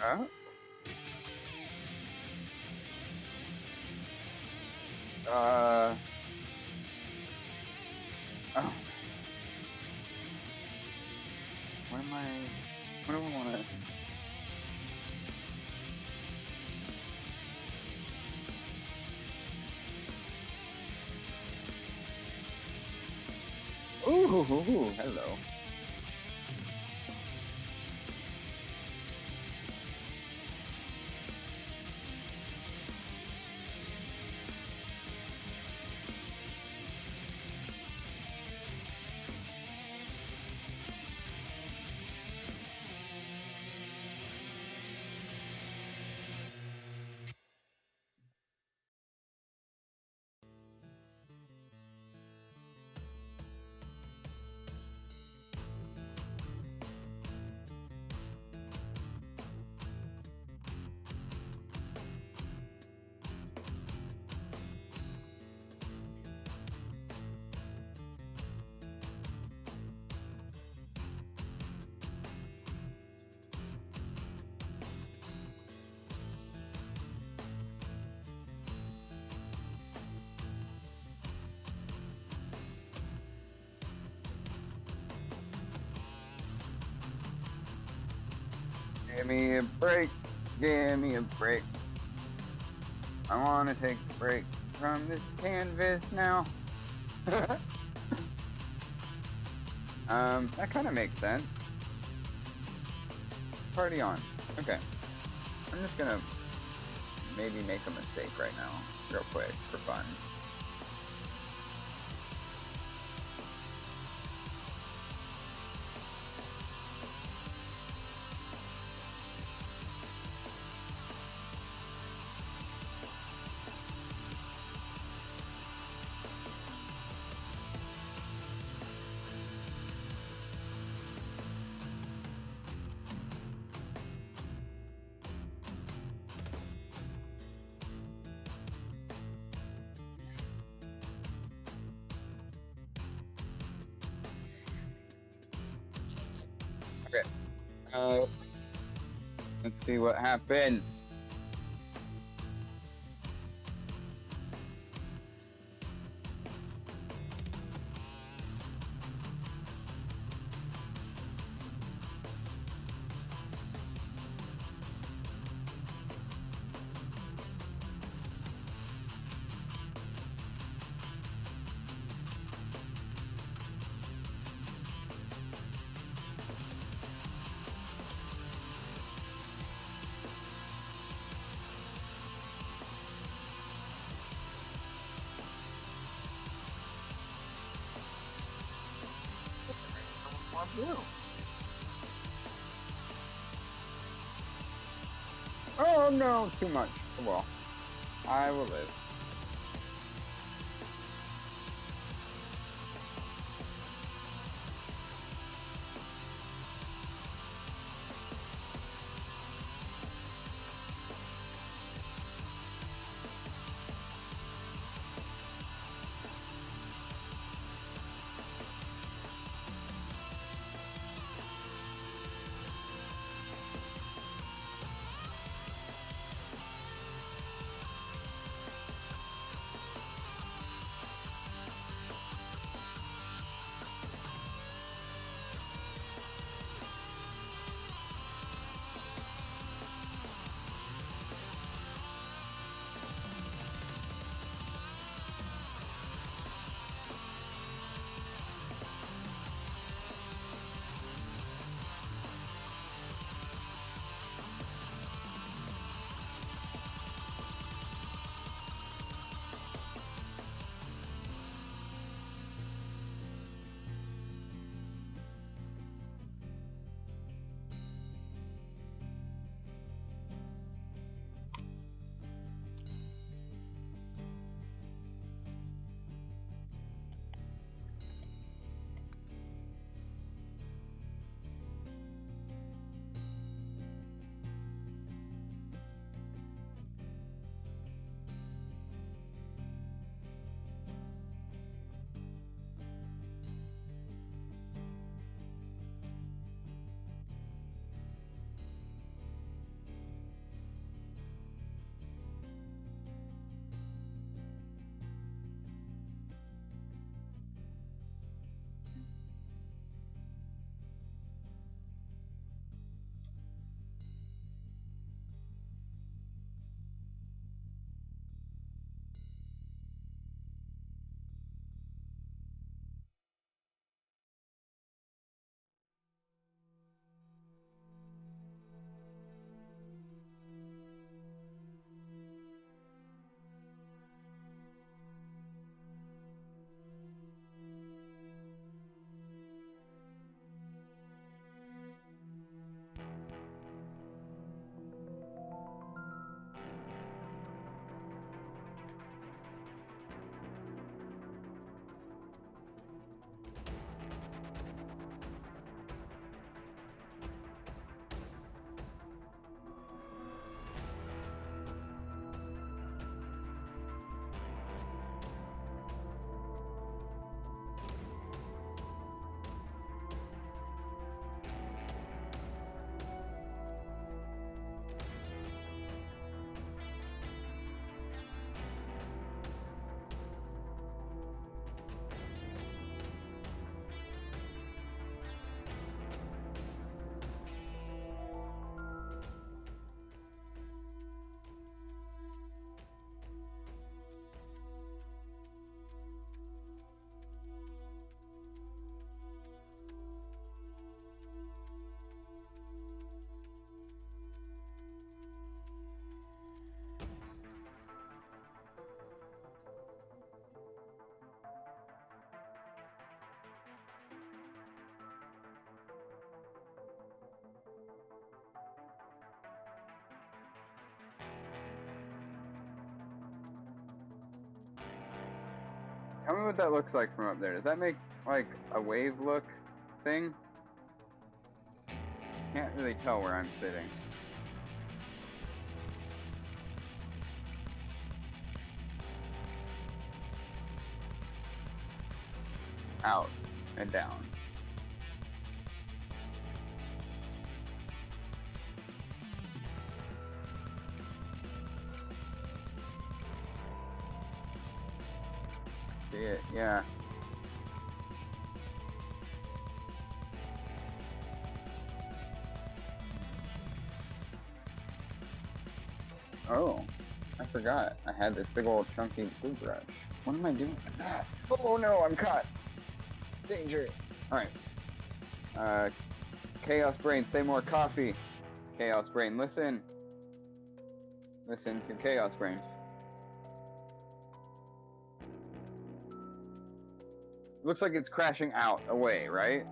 Oh. Oh. What do I want to... Ooh, hello. Give me a break. Give me a break. I want to take a break from this canvas now. That kind of makes sense. Party on. Okay. I'm just gonna maybe make a mistake right now, real quick, for fun. Okay. Let's see what happens. Oh no, too much. Well, I will live. Tell me what that looks like from up there. Does that make, like, a wave look thing? Can't really tell where I'm sitting. Out and down. see it, yeah. Oh, I forgot. I had this big old chunky glue brush. What am I doing with that? Oh no, I'm caught. Danger. Alright. Chaos Brain, say more coffee. Chaos Brain, listen. Listen to Chaos Brain. Looks like it's crashing out, away, right?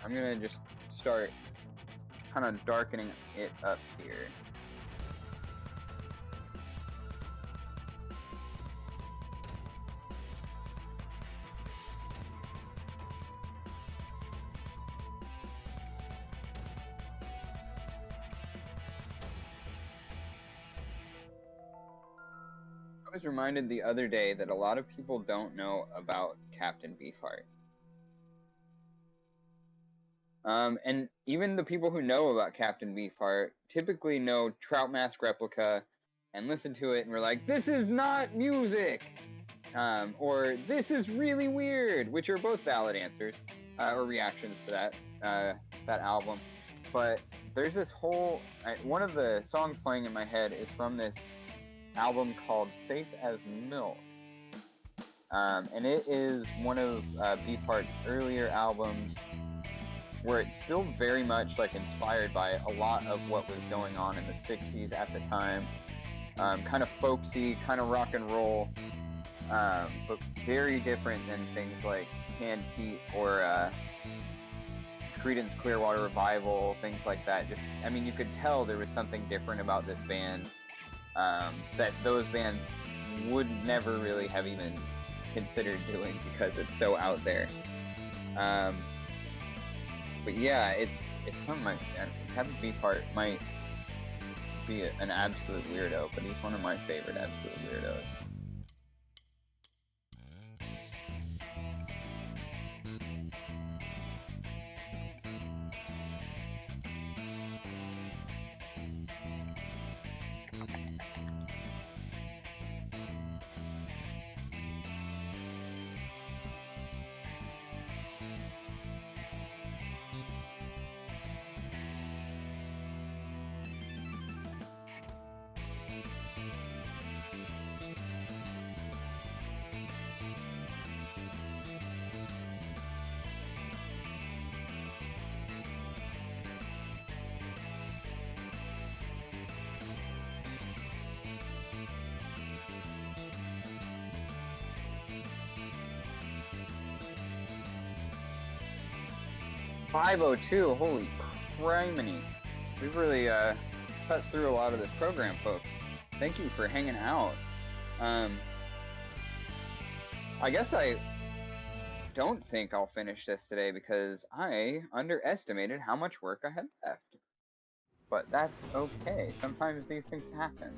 I'm gonna just start kind of darkening it up here. I was reminded the other day that a lot of people don't know about Captain Beefheart. And even the people who know about Captain Beefheart typically know Trout Mask Replica and listen to it and we're like, this is not music! Or this is really weird, which are both valid answers, or reactions to that album. But there's this whole, one of the songs playing in my head is from this album called Safe as Milk. And it is one of Beefheart's earlier albums where it's still very much like inspired by a lot of what was going on in the 60s at the time. Kind of folksy, kind of rock and roll, but very different than things like Canned Heat or Creedence Clearwater Revival, things like that. Just, I mean, you could tell there was something different about this band that those bands would never really have even considered doing because it's so out there. But yeah, it's some of my, Captain Beefheart might be an absolute weirdo, but he's one of my favorite absolute weirdos. .502, holy criminy. We've really cut through a lot of this program, folks. Thank you for hanging out. I guess I don't think I'll finish this today because I underestimated how much work I had left. But that's okay. Sometimes these things happen.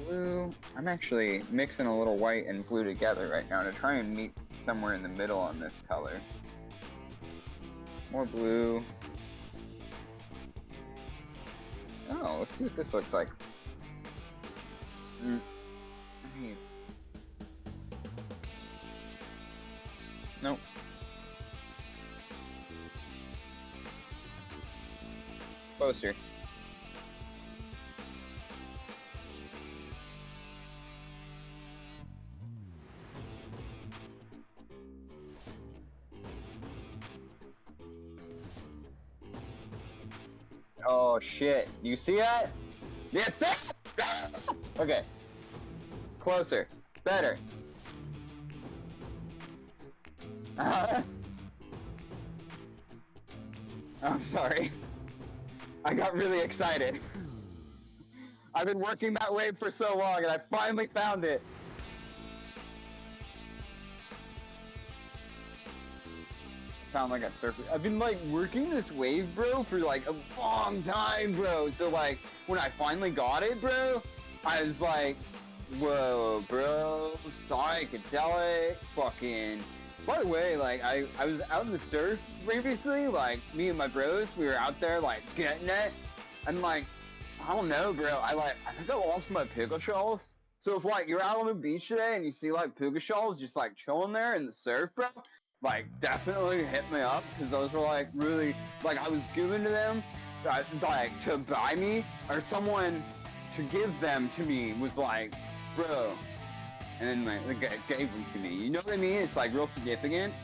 Blue. I'm actually mixing a little white and blue together right now to try and meet somewhere in the middle on this color. More blue. Oh, let's see what this looks like. Nope. Closer. Oh shit, you see that? Yes, okay. Closer. Better. I'm sorry. I got really excited. I've been working that wave for so long and I finally found it. Sound like a surfer. I've been like working this wave, bro, for like a long time, bro. So like when I finally got it, bro, I was like, Whoa, bro. Psychedelic. Fucking. By the way, like, I was out in the surf previously. Like, me and my bros, we were out there, like, getting it. And, like, I don't know, bro. I think I lost my pickle shells. So if, like, you're out on the beach today and you see, like, puka shells just, like, chilling there in the surf, bro, like, definitely hit me up, because those were, like, really, like, I was given to them, like, to buy me, or someone to give them to me was like, bro, and then, like, gave them to me. You know what I mean? It's, like, real significant.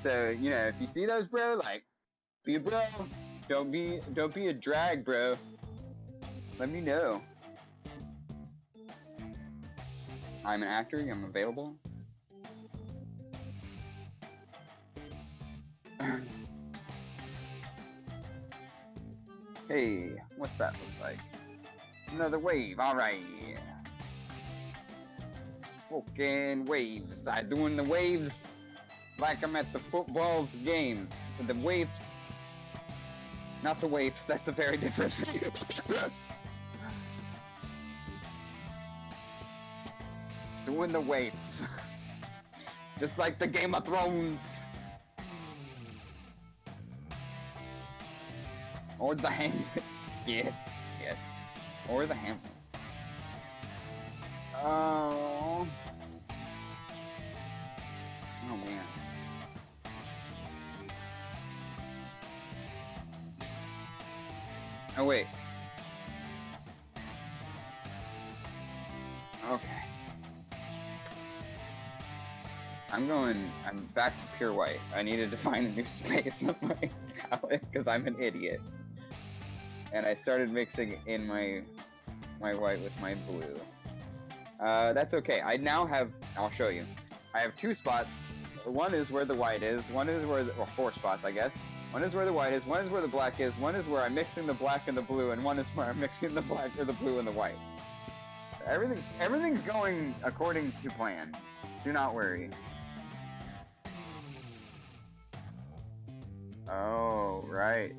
So, you know, if you see those, bro, like, be a bro. Don't be a drag, bro. Let me know. I'm an actor. I'm available. Hey, what's that look like? Another wave. All right. Fucking waves. I'm doing the waves like I'm at the football games. The waves. Not the waves. That's a very different thing. Doing the waves. Just like the Game of Thrones. Or the Hamlet. Yes. Yes. Or the Hamlet. Oh. Oh man. Oh wait. Okay. I'm back to pure white. I needed to find a new space on my palette because I'm an idiot. And I started mixing in my white with my blue. That's okay. I now have, I'll show you. I have two spots. One is where the white is, one is where well, four spots, I guess. One is where the white is, one is where the black is, one is where I'm mixing the black and the blue, and one is where I'm mixing the black or the blue and the white. Everything's going according to plan. Do not worry. Oh, right.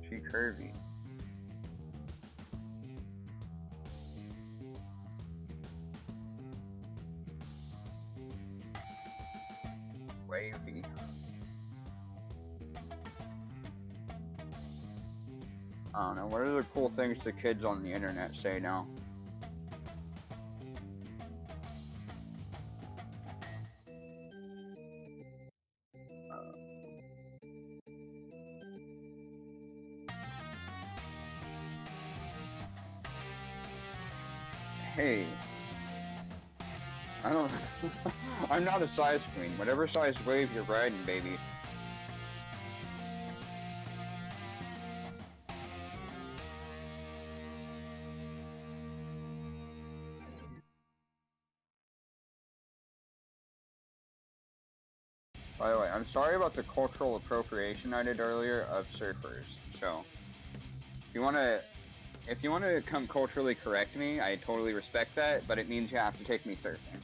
She curvy. Wavy. I don't know, what are the cool things the kids on the internet say now? Hey. I don't I'm not a size queen. Whatever size wave you're riding, baby. By the way, I'm sorry about the cultural appropriation I did earlier of surfers. So, if you wanna come culturally correct me, I totally respect that, but it means you have to take me surfing.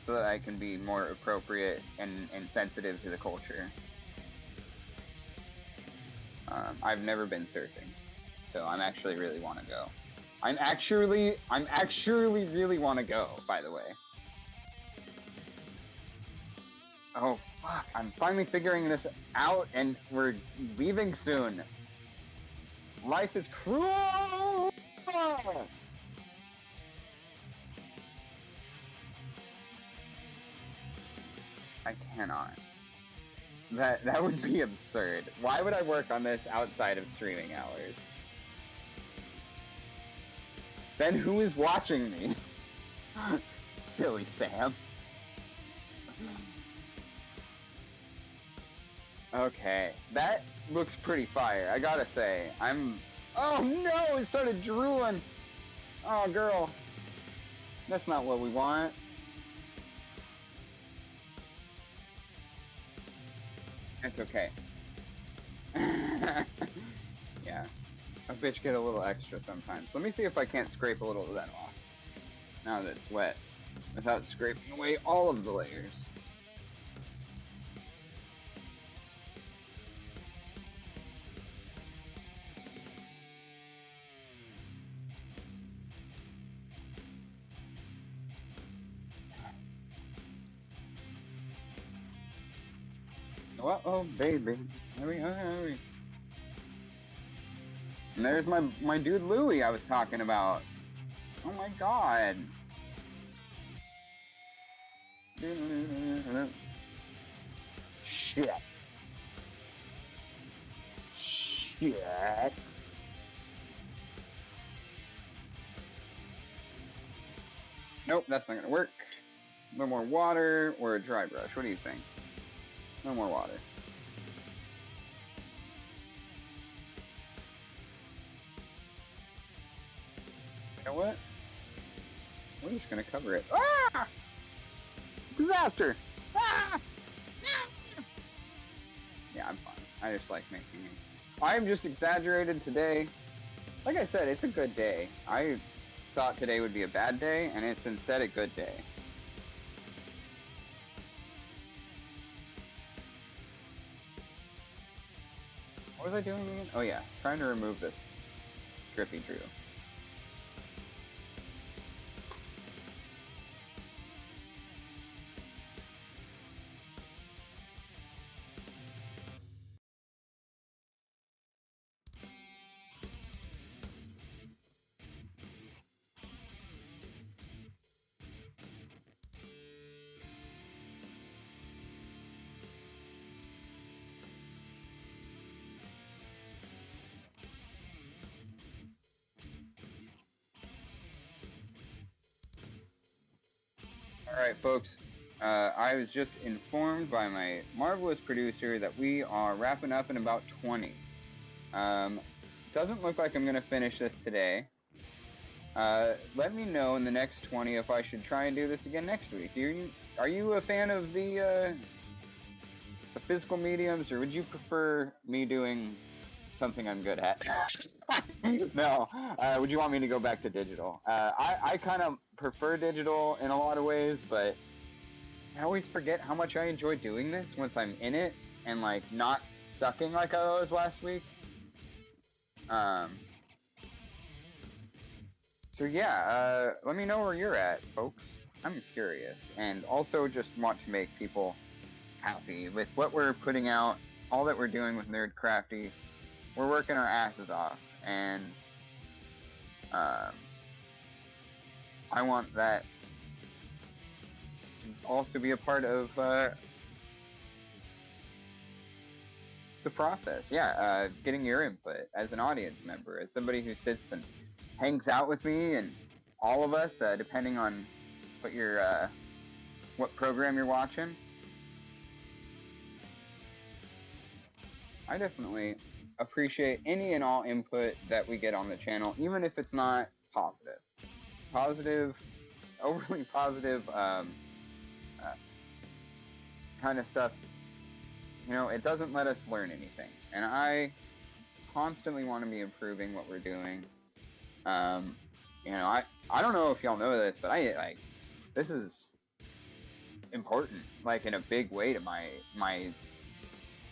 So that I can be more appropriate and sensitive to the culture. I've never been surfing, so I'm actually really want to go. I'm actually really want to go, by the way. Oh fuck, I'm finally figuring this out and we're leaving soon. Life is cruel! I cannot. That would be absurd. Why would I work on this outside of streaming hours? Then who is watching me? Silly Sam. Okay, that looks pretty fire, I gotta say. Oh no, it started drooling! Oh girl. That's not what we want. It's okay. Yeah. A bitch get a little extra sometimes. Let me see if I can't scrape a little of that off. Now that it's wet. Without scraping away all of the layers. Uh-oh, baby. Hurry. And there's my dude Louie I was talking about. Oh my god. Shit. Nope, that's not gonna work. No more water or a dry brush. What do you think? No more water. You know what? We're just gonna cover it. Ah! Disaster! Ah! Yeah, I'm fine. I just like making it. I'm just exaggerated today. Like I said, it's a good day. I thought today would be a bad day, and it's instead a good day. What was I doing again? Oh yeah, trying to remove this drippy drew. Alright folks, I was just informed by my marvelous producer that we are wrapping up in about 20. Doesn't look like I'm going to finish this today. Let me know in the next 20 if I should try and do this again next week. Are you a fan of the physical mediums, or would you prefer me doing something I'm good at? No. Would you want me to go back to digital? I kind of prefer digital in a lot of ways, but I always forget how much I enjoy doing this once I'm in it and like not sucking like I was last week. So yeah, let me know where you're at, folks. I'm curious, and also just want to make people happy with what we're putting out, all that we're doing with Nerdcrafty. We're working our asses off, and I want that to also be a part of the process. Yeah, getting your input as an audience member, as somebody who sits and hangs out with me and all of us, depending on what your what program you're watching. I definitely appreciate any and all input that we get on the channel, even if it's not positive. Overly positive kind of stuff, you know, it doesn't let us learn anything. And I constantly want to be improving what we're doing. You know, I don't know if y'all know this, but this is important, like in a big way to my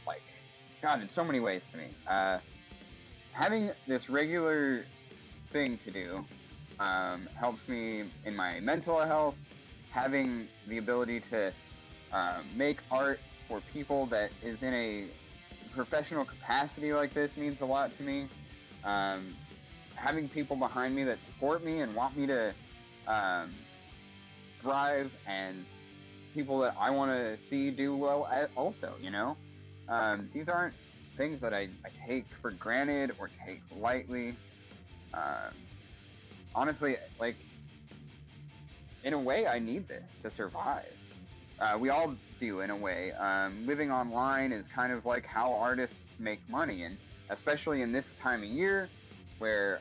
like, God, in so many ways to me. Having this regular thing to do helps me in my mental health. Having the ability to make art for people that is in a professional capacity like this means a lot to me. Having people behind me that support me and want me to thrive, and people that I want to see do well also, you know? These aren't things that I take for granted or take lightly. Honestly, like, in a way, I need this to survive. We all do, in a way. Living online is kind of like how artists make money, and especially in this time of year, where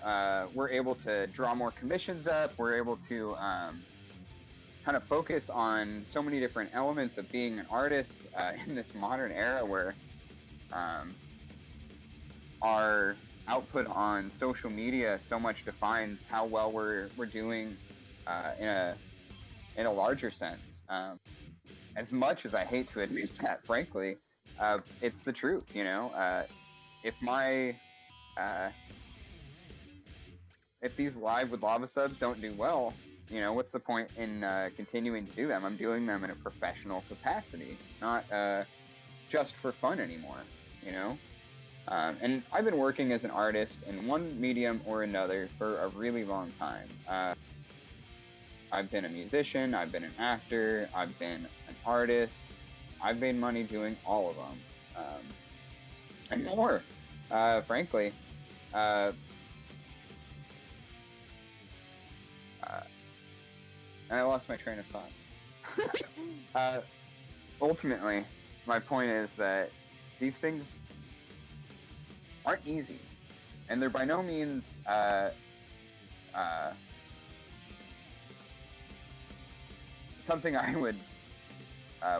we're able to draw more commissions up, we're able to kind of focus on so many different elements of being an artist in this modern era where our output on social media so much defines how well we're doing in a larger sense. As much as I hate to admit that, frankly, it's the truth, you know? If these live with lava subs don't do well, you know, what's the point in continuing to do them? I'm doing them in a professional capacity, not just for fun anymore, you know? And I've been working as an artist in one medium or another for a really long time. I've been a musician, I've been an actor, I've been an artist. I've made money doing all of them. And more, frankly. And I lost my train of thought. Ultimately, my point is that these things aren't easy, and they're by no means something I would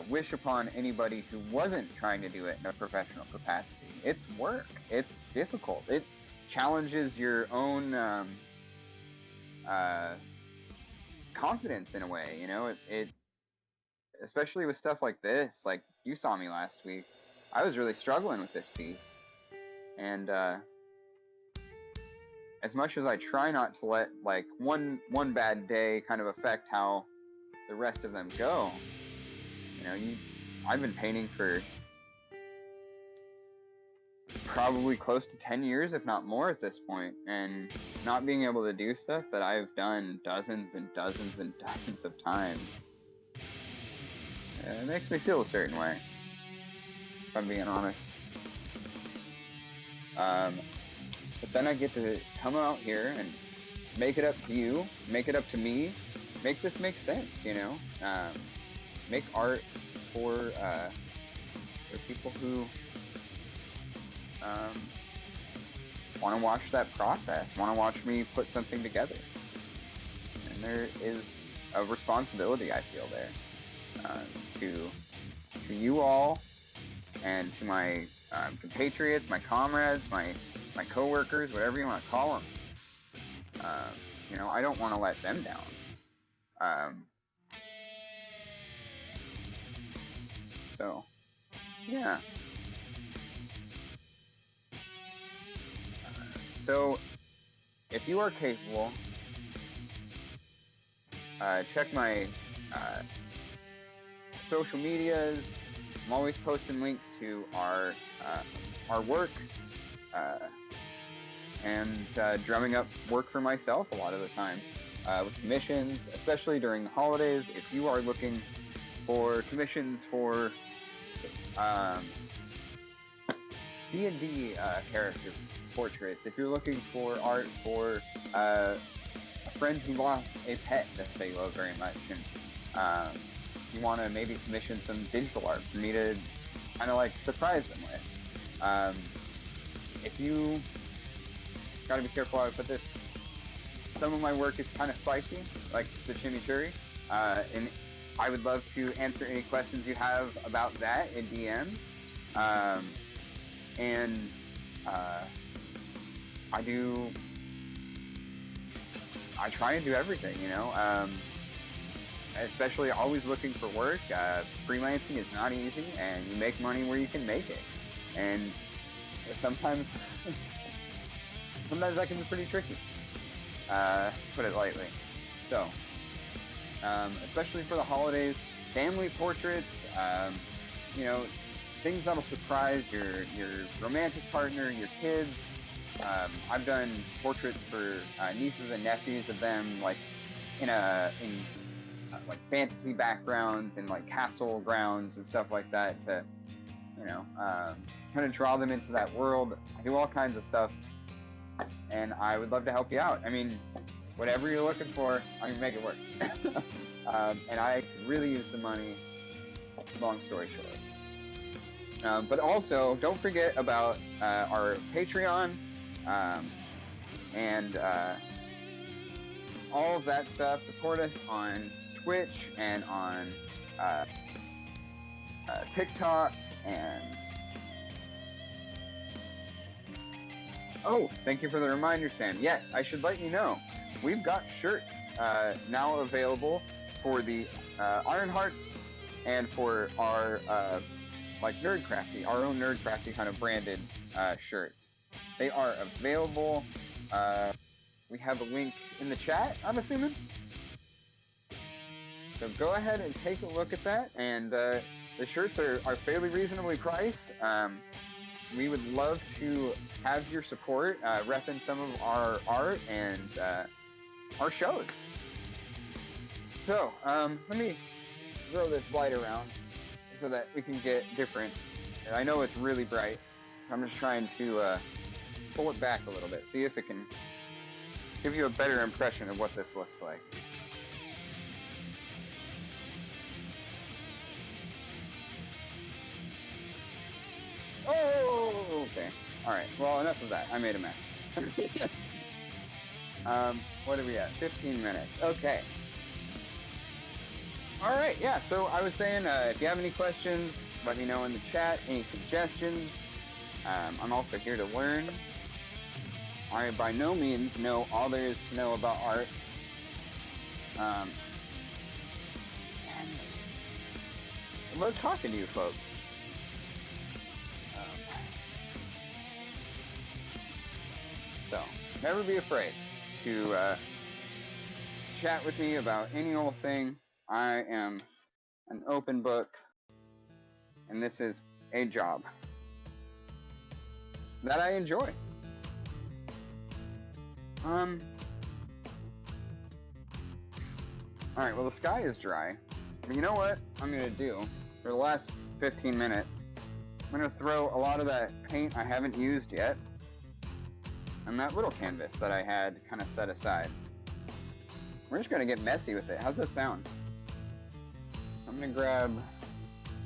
wish upon anybody who wasn't trying to do it in a professional capacity. It's work. It's difficult. It challenges your own confidence in a way, you know? It especially with stuff like this, like you saw me last week, I was really struggling with this piece. And as much as I try not to let like one bad day kind of affect how the rest of them go, you know, I've been painting for probably close to 10 years, if not more at this point, and not being able to do stuff that I've done dozens and dozens and dozens of times, it makes me feel a certain way, if I'm being honest. But then I get to come out here and make it up to you, make it up to me, make this make sense, you know? Make art for people who want to watch that process, want to watch me put something together. And there is a responsibility I feel there to you all and to my compatriots, my comrades, my co-workers, whatever you want to call them. You know, I don't want to let them down. So, yeah. So, if you are capable, check my social medias. I'm always posting links to our work and drumming up work for myself a lot of the time with commissions, especially during the holidays. If you are looking for commissions for D&D character portraits, if you're looking for art for a friend who lost a pet that they love very much, and you want to maybe commission some digital art for me to kind of like surprise them with. If you gotta be careful how I put this, some of my work is kind of spicy, like the chimichurri, and I would love to answer any questions you have about that in DM. And I try and do everything, you know, especially always looking for work. Freelancing is not easy, and you make money where you can make it. And sometimes that can be pretty tricky, to put it lightly. So, especially for the holidays, family portraits, you know, things that'll surprise your romantic partner, your kids. I've done portraits for nieces and nephews of them, like in like fantasy backgrounds and like castle grounds and stuff like that, to, you know, kind of draw them into that world. I do all kinds of stuff, and I would love to help you out. I mean, whatever you're looking for, I can make it work. And I could really use the money, long story short. But also, don't forget about our Patreon, and all of that stuff. Support us on Twitch and on TikTok, and oh, thank you for the reminder, Sam. Yes, I should let you know, we've got shirts now available for the Ironhearts and for our like Nerdcrafty, our own Nerdcrafty kind of branded shirts. They are available. We have a link in the chat, I'm assuming. So go ahead and take a look at that, and the shirts are fairly reasonably priced. We would love to have your support, repping some of our art and our shows. So, let me throw this light around so that we can get different. I know it's really bright. I'm just trying to pull it back a little bit, see if it can give you a better impression of what this looks like. Oh, okay. Alright, well, enough of that. I made a mess. What are we at? 15 minutes. Okay. Alright, yeah, so I was saying, if you have any questions, let me know in the chat. Any suggestions? I'm also here to learn. I by no means know all there is to know about art. And I love talking to you folks. So, never be afraid to chat with me about any old thing. I am an open book, and this is a job that I enjoy. Alright, well the sky is dry. But you know what I'm gonna do for the last 15 minutes? I'm gonna throw a lot of that paint I haven't used yet on that little canvas that I had kind of set aside. We're just gonna get messy with it. How's that sound? I'm gonna grab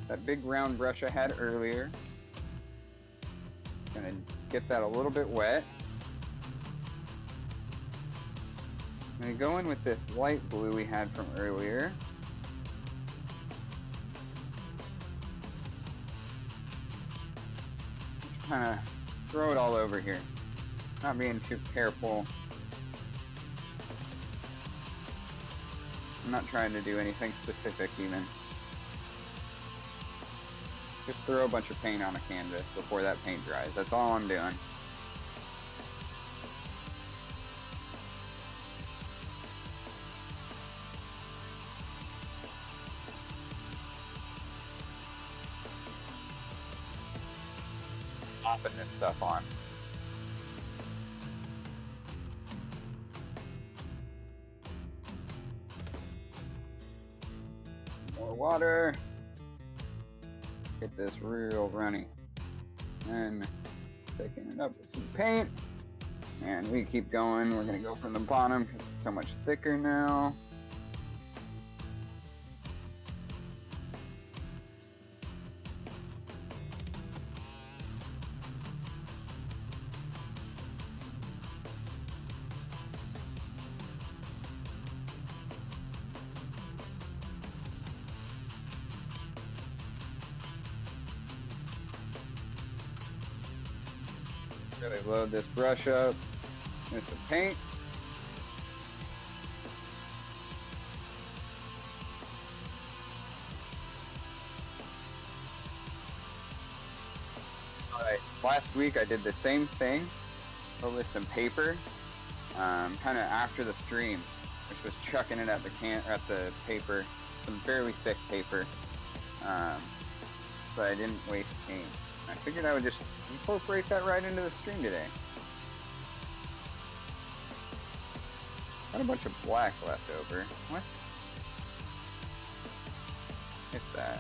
that big round brush I had earlier. Gonna get that a little bit wet. I'm gonna go in with this light blue we had from earlier. Just kind of throw it all over here. Not being too careful. I'm not trying to do anything specific even. Just throw a bunch of paint on a canvas before that paint dries. That's all I'm doing. Popping this stuff on. More water. Get this real runny. And picking it up with some paint. And we keep going. We're gonna go from the bottom because it's so much thicker now. Really load this brush up with the paint. Alright, last week I did the same thing, but with some paper, kind of after the stream, which was chucking it at the paper, some fairly thick paper, but I didn't waste paint. I figured I would just incorporate that right into the stream today. Got a bunch of black left over. What? It's that.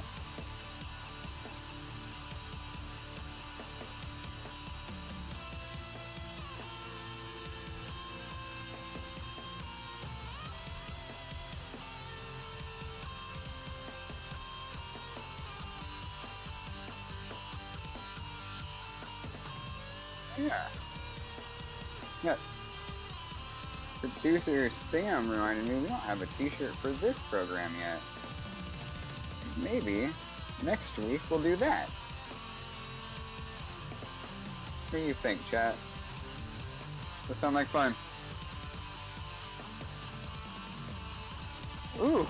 Yeah. Yes. Producer Sam reminded me we don't have a t-shirt for this program yet. Maybe next week we'll do that. What do you think, chat? Does that sound like fun? Ooh!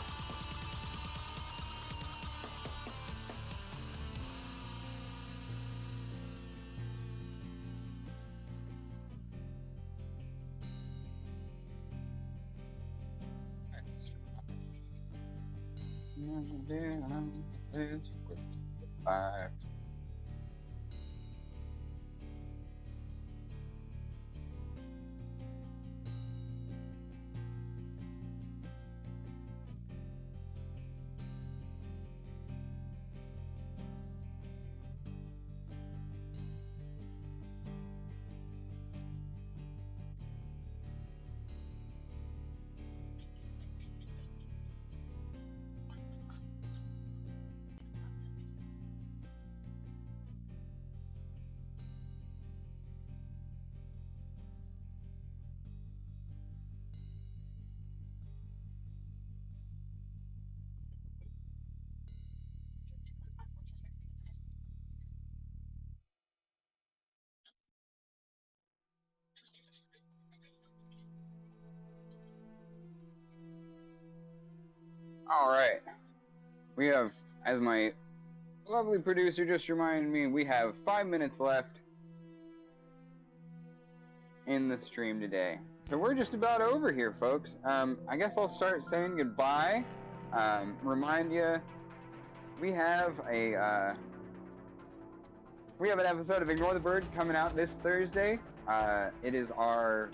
Alright. We have, as my lovely producer just reminded me, we have 5 minutes left in the stream today. So we're just about over here, folks. I guess I'll start saying goodbye. Remind you, we have an episode of Ignore the Bird coming out this Thursday. It is our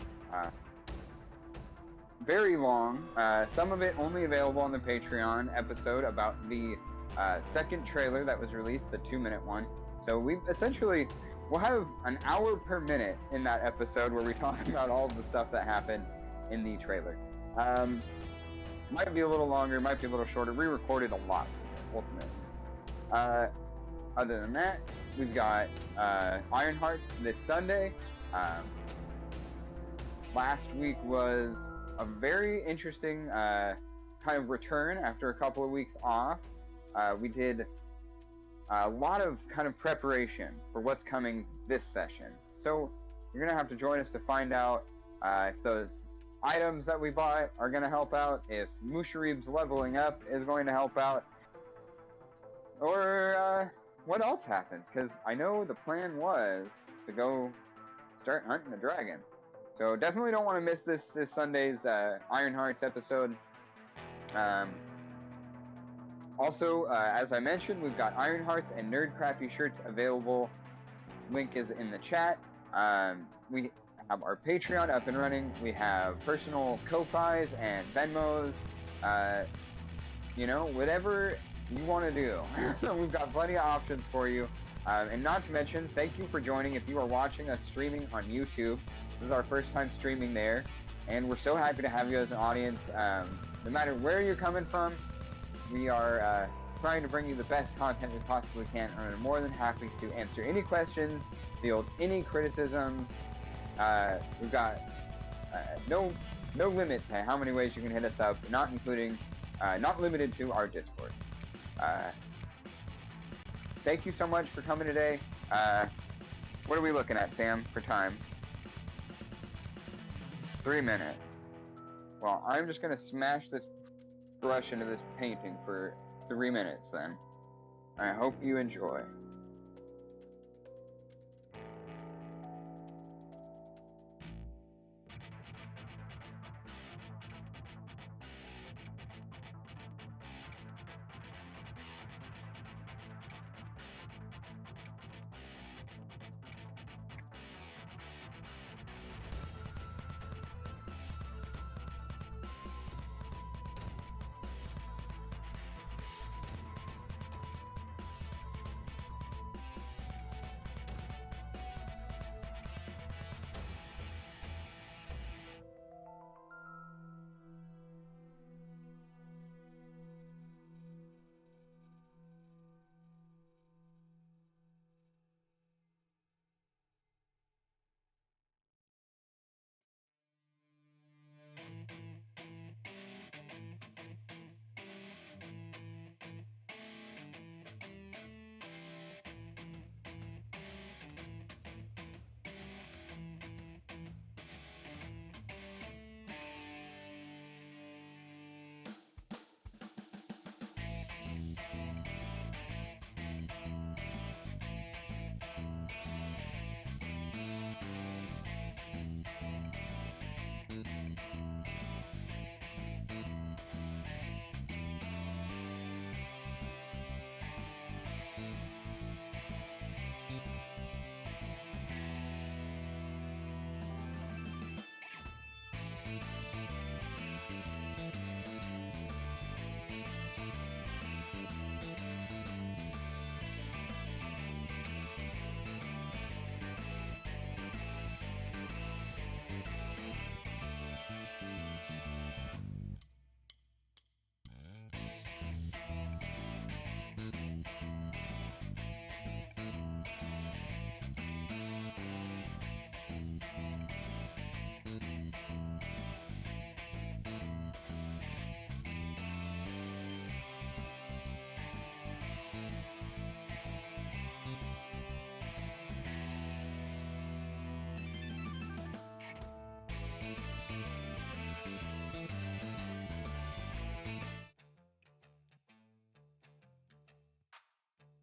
very long, some of it only available on the Patreon episode about the second trailer that was released, the 2-minute one. So we'll have an hour per minute in that episode where we talk about all of the stuff that happened in the trailer. Might be a little longer, might be a little shorter. We recorded a lot, ultimately. Other than that, we've got Iron Hearts this Sunday. Last week was a very interesting kind of return after a couple of weeks off. We did a lot of kind of preparation for what's coming this session. So you're going to have to join us to find out if those items that we bought are going to help out, if Musharib's leveling up is going to help out, or what else happens, because I know the plan was to go start hunting a dragon. So definitely don't want to miss this Sunday's Iron Hearts episode. Also, as I mentioned, we've got Iron Hearts and Nerdcrafty shirts available. Link is in the chat. We have our Patreon up and running. We have personal Ko-Fis and Venmos. Whatever you want to do. We've got plenty of options for you. And not to mention, thank you for joining. If you are watching us streaming on YouTube, this is our first time streaming there, and we're so happy to have you as an audience. No matter where you're coming from, we are trying to bring you the best content we possibly can, and we're more than happy to answer any questions, field any criticisms. We've got no limit to how many ways you can hit us up, not limited to our Discord. Thank you so much for coming today. What are we looking at, Sam, for time? 3 minutes. Well, I'm just going to smash this brush into this painting for 3 minutes then. I hope you enjoy.